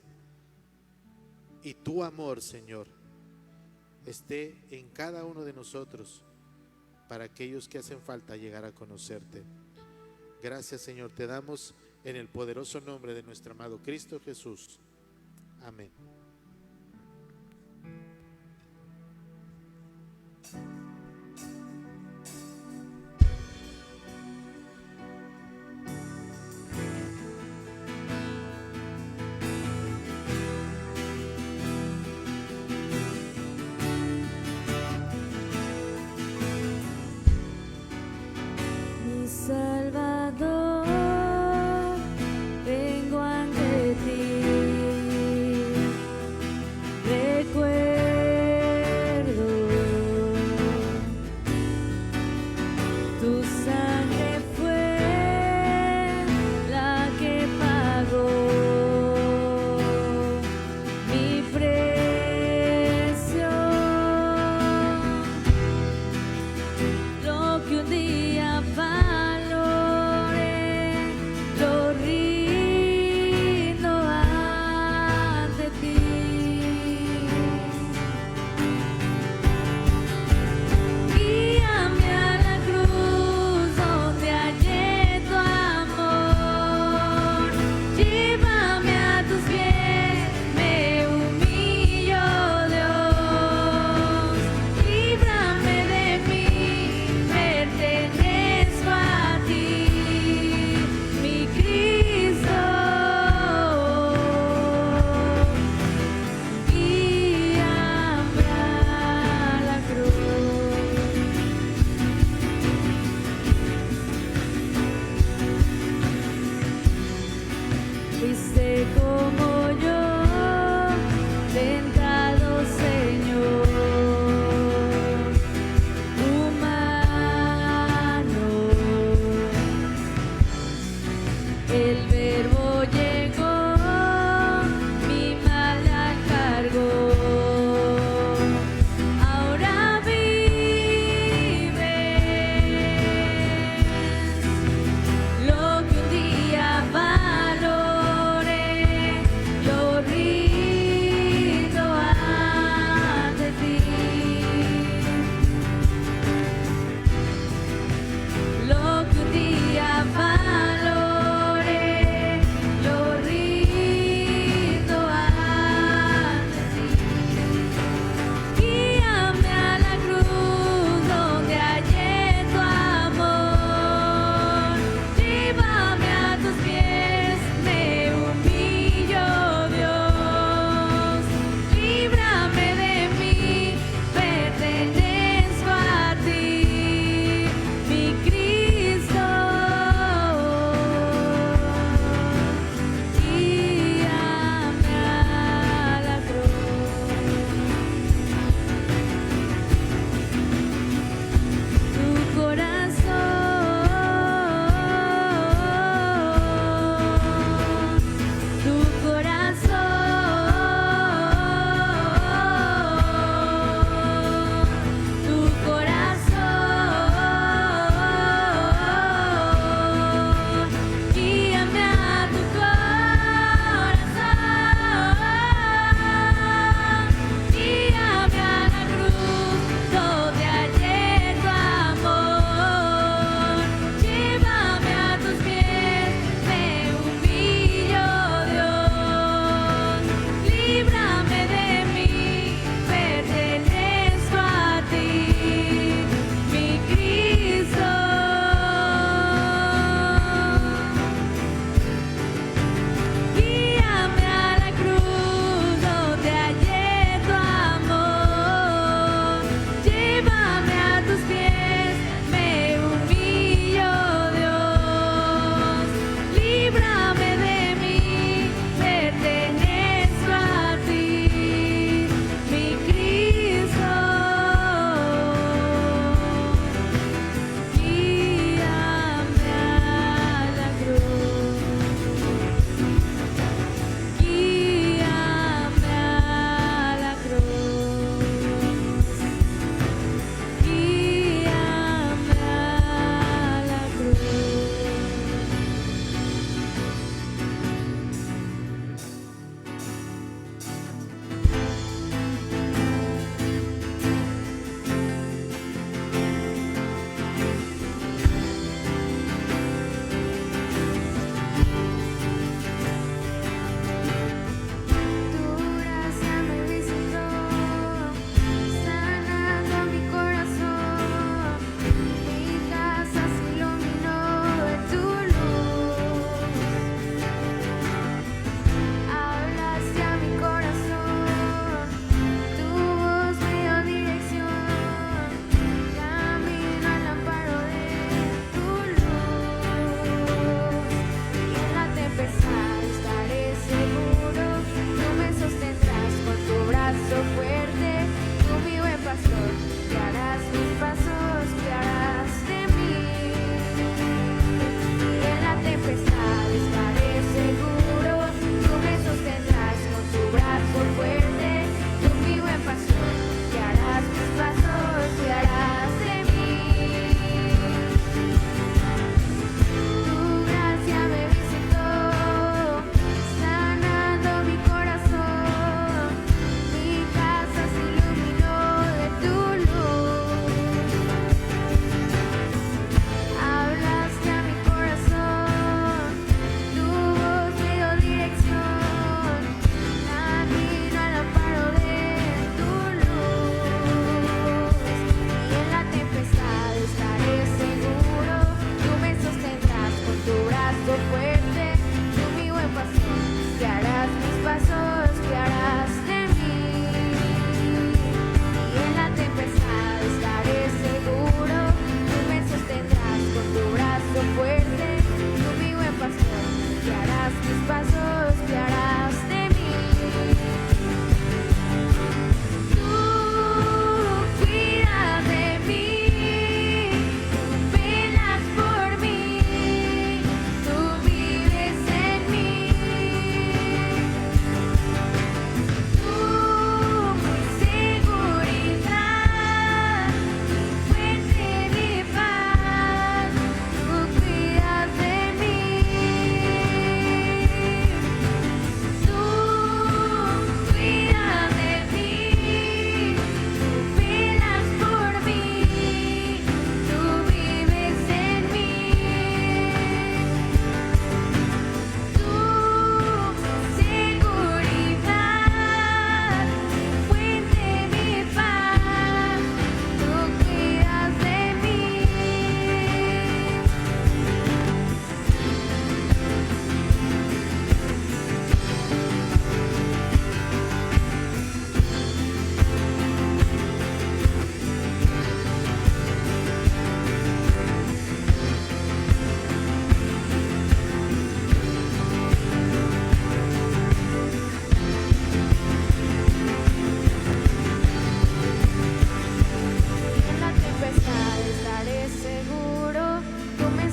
y tu amor, Señor, esté en cada uno de nosotros para aquellos que hacen falta llegar a conocerte. Gracias, Señor, te damos en el poderoso nombre de nuestro amado Cristo Jesús. Amén. Mi Salvador, vengo ante ti.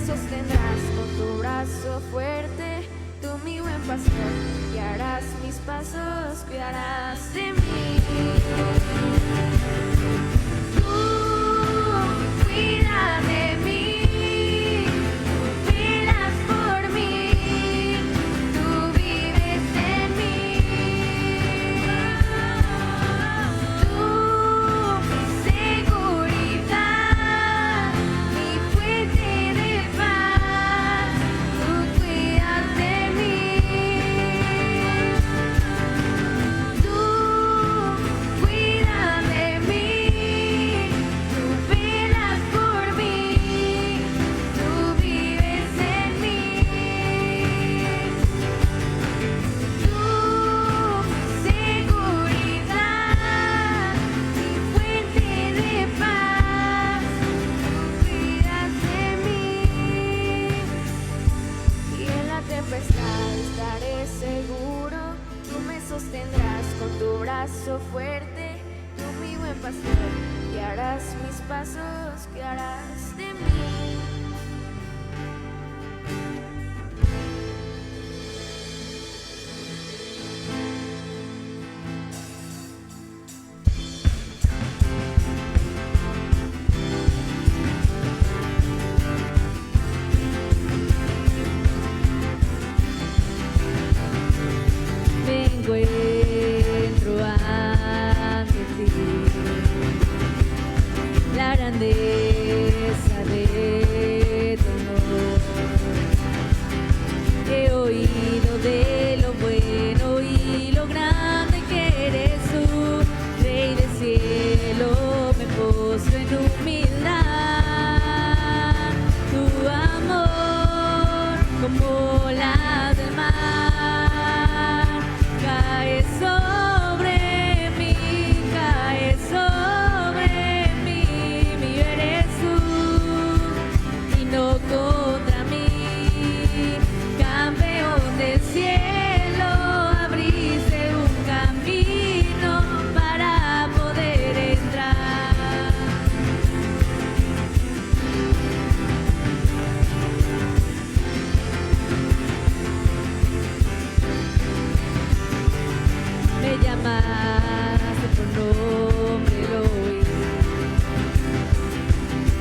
sostendrás con tu brazo fuerte, tú mi buen pastor, guiarás mis pasos, cuidarás de mí. Tú cuidas de mí, tú velas por mí, tú vives en mí. Tú, mi seguridad, mi fuente de paz, tú cuidas de mí. Tú cuidas de mí, tú velas por mí, tú vives en mí. Tu seguridad, mi fuente de paz, tú cuidas de mí. Y en la tempestad estaré seguro, tú me sostendrás con tu brazo fuerte, tú mi buen pastor, guiarás mis pasos, cuidarás de mí. Me encuentro ante ti, la grandeza de tu amor. He oído de lo bueno y lo grande que eres tú, Rey del cielo, me postro en humildad. Tu amor como la del mar cae sobre mí, mi eres tú y no contra mí, campeón del cielo, abriste un camino para poder entrar. Me llamaste por nombre, lo oí,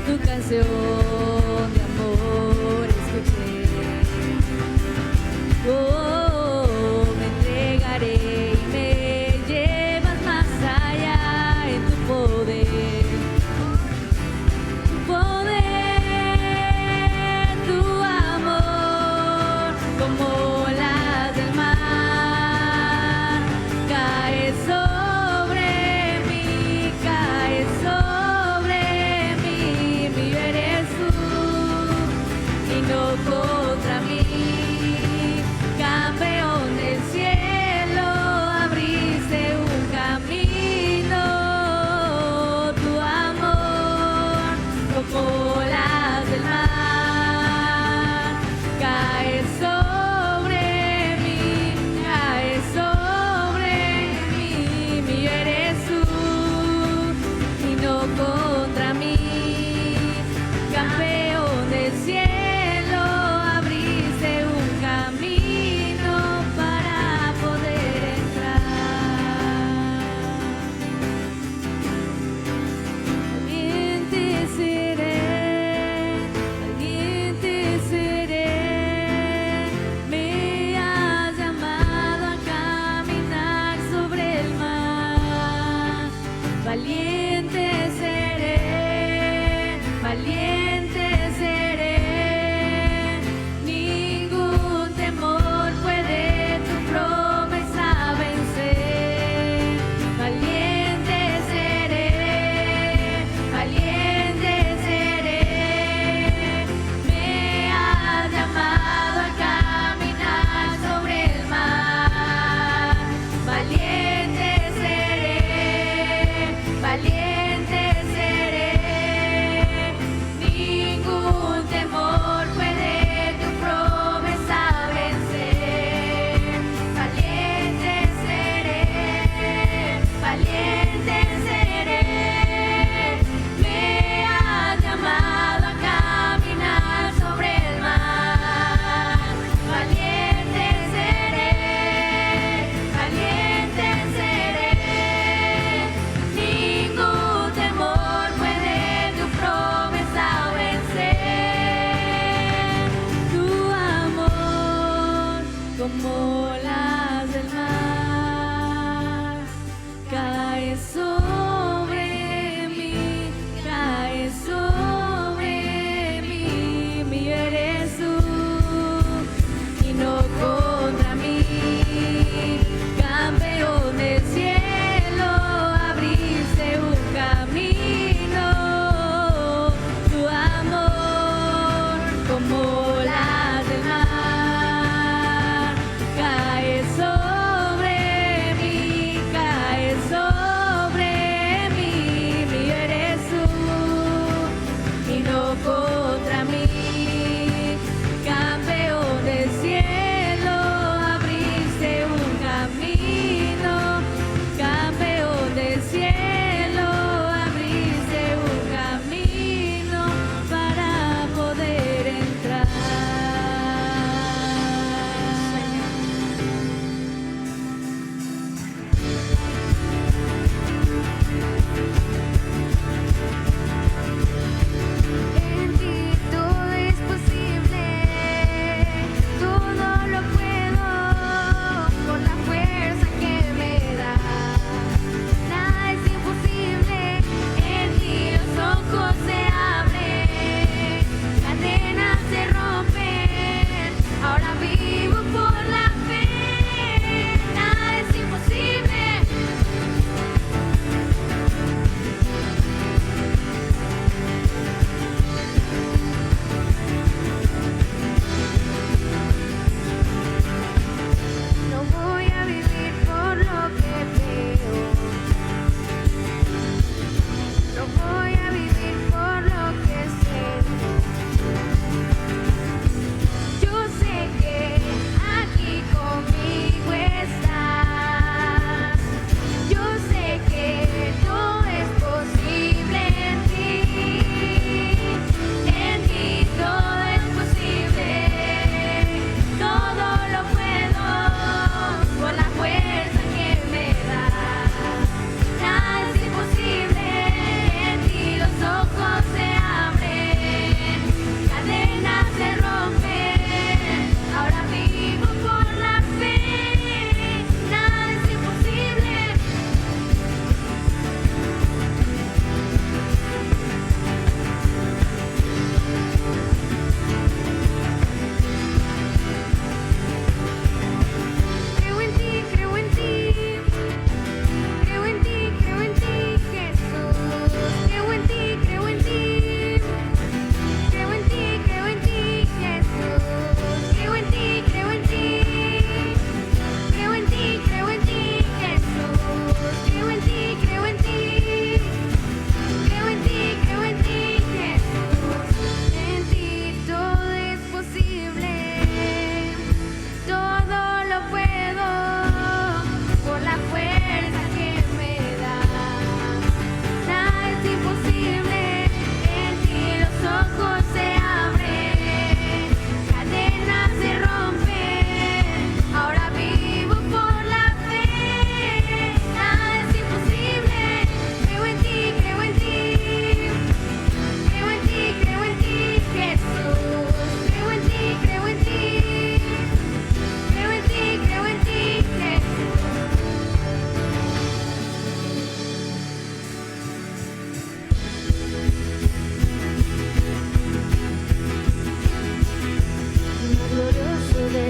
tu canción de amor escuché. Oh, me entregaré y me llevas más allá en tu poder. Tu poder, tu amor, como las del mar, cae sobre mí, mi eres tú y no contra mí, campeón del cielo, abriste un camino, tu amor, como las del mar, cae sobre mí, mi eres tú y no contra mí, campeón del cielo,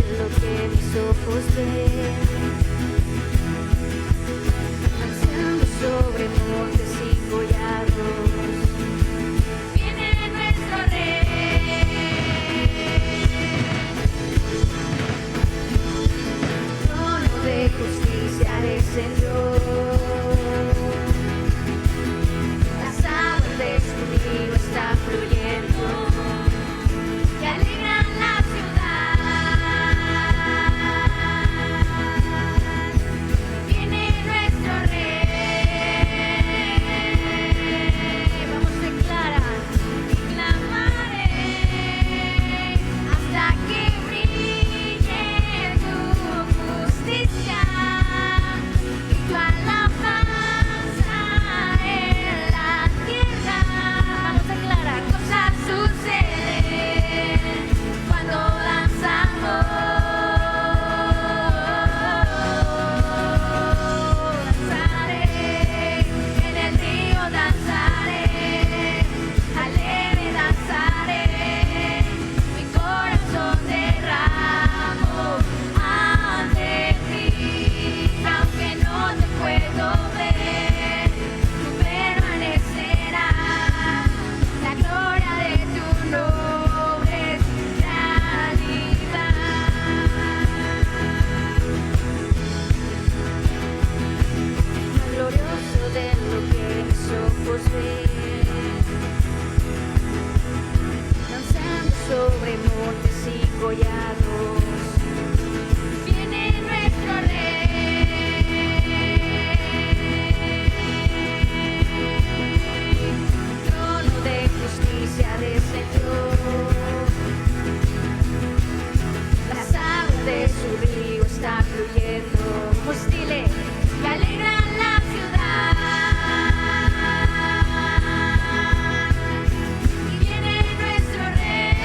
de lo que mis ojos ven, danzando sobre montes y collados. Viene nuestro rey, trono de justicia descendió. Las aguas de su río están fluyendo y alegran la ciudad. Viene nuestro rey. Vamos a declarar y clamaré hasta que brille tu justicia y tu alabanza en la tierra. Vamos a declarar, cosas suceden cuando danzamos. Danzaré en el río, danzaré, alegre danzaré, mi corazón derramo ante ti, aunque no te puedo ver, tú permanecerás, la gloria de tu nombre es realidad. Más glorioso de lo que mis ojos ven, danzando sobre montes y collados. Viene nuestro rey, trono de justicia descendió. Las aguas de su río están fluyendo. Pues dile, que alegran la ciudad. Y viene nuestro rey.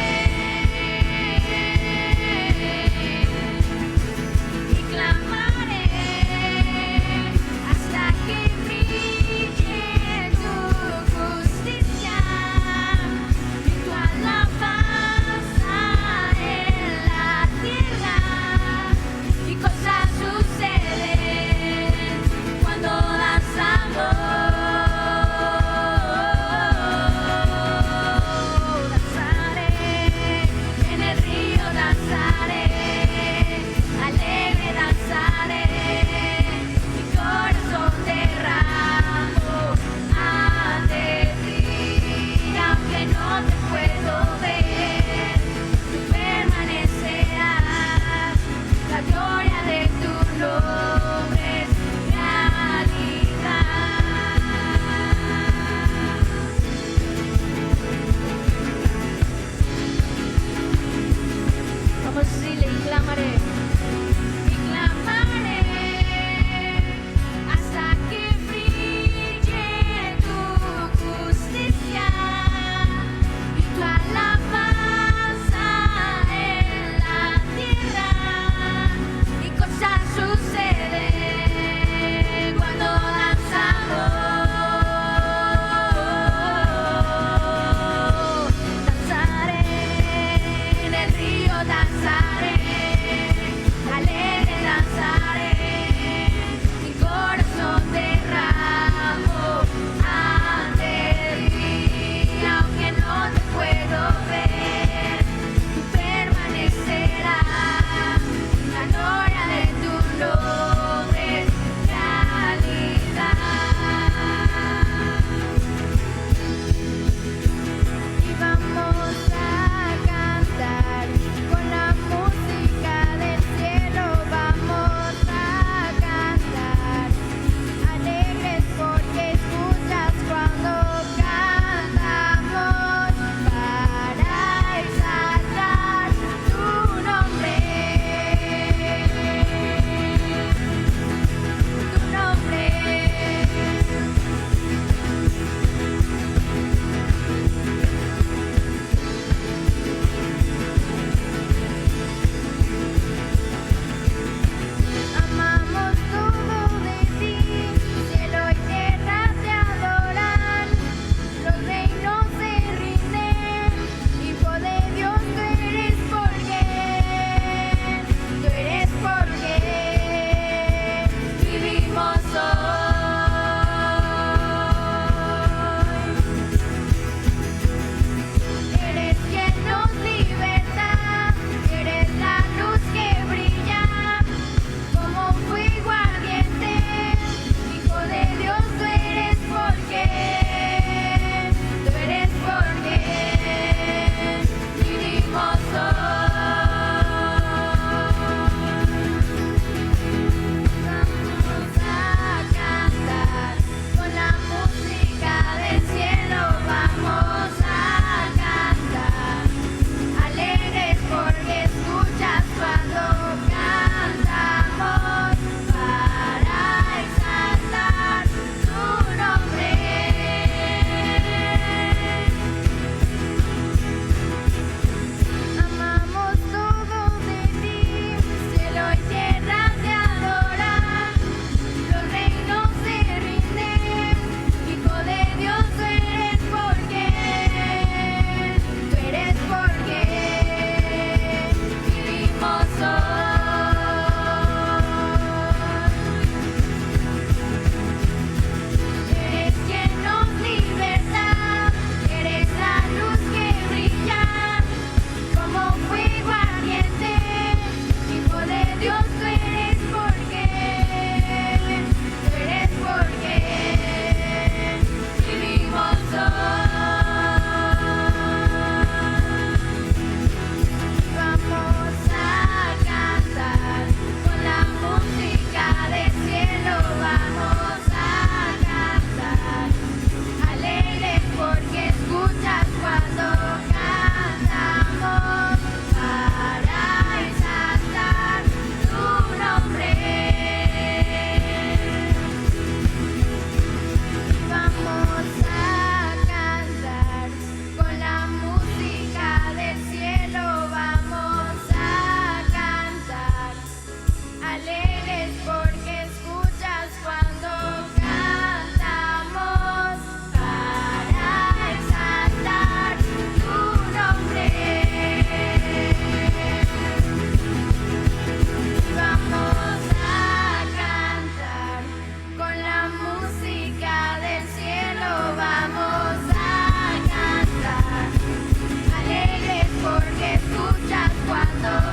corazón.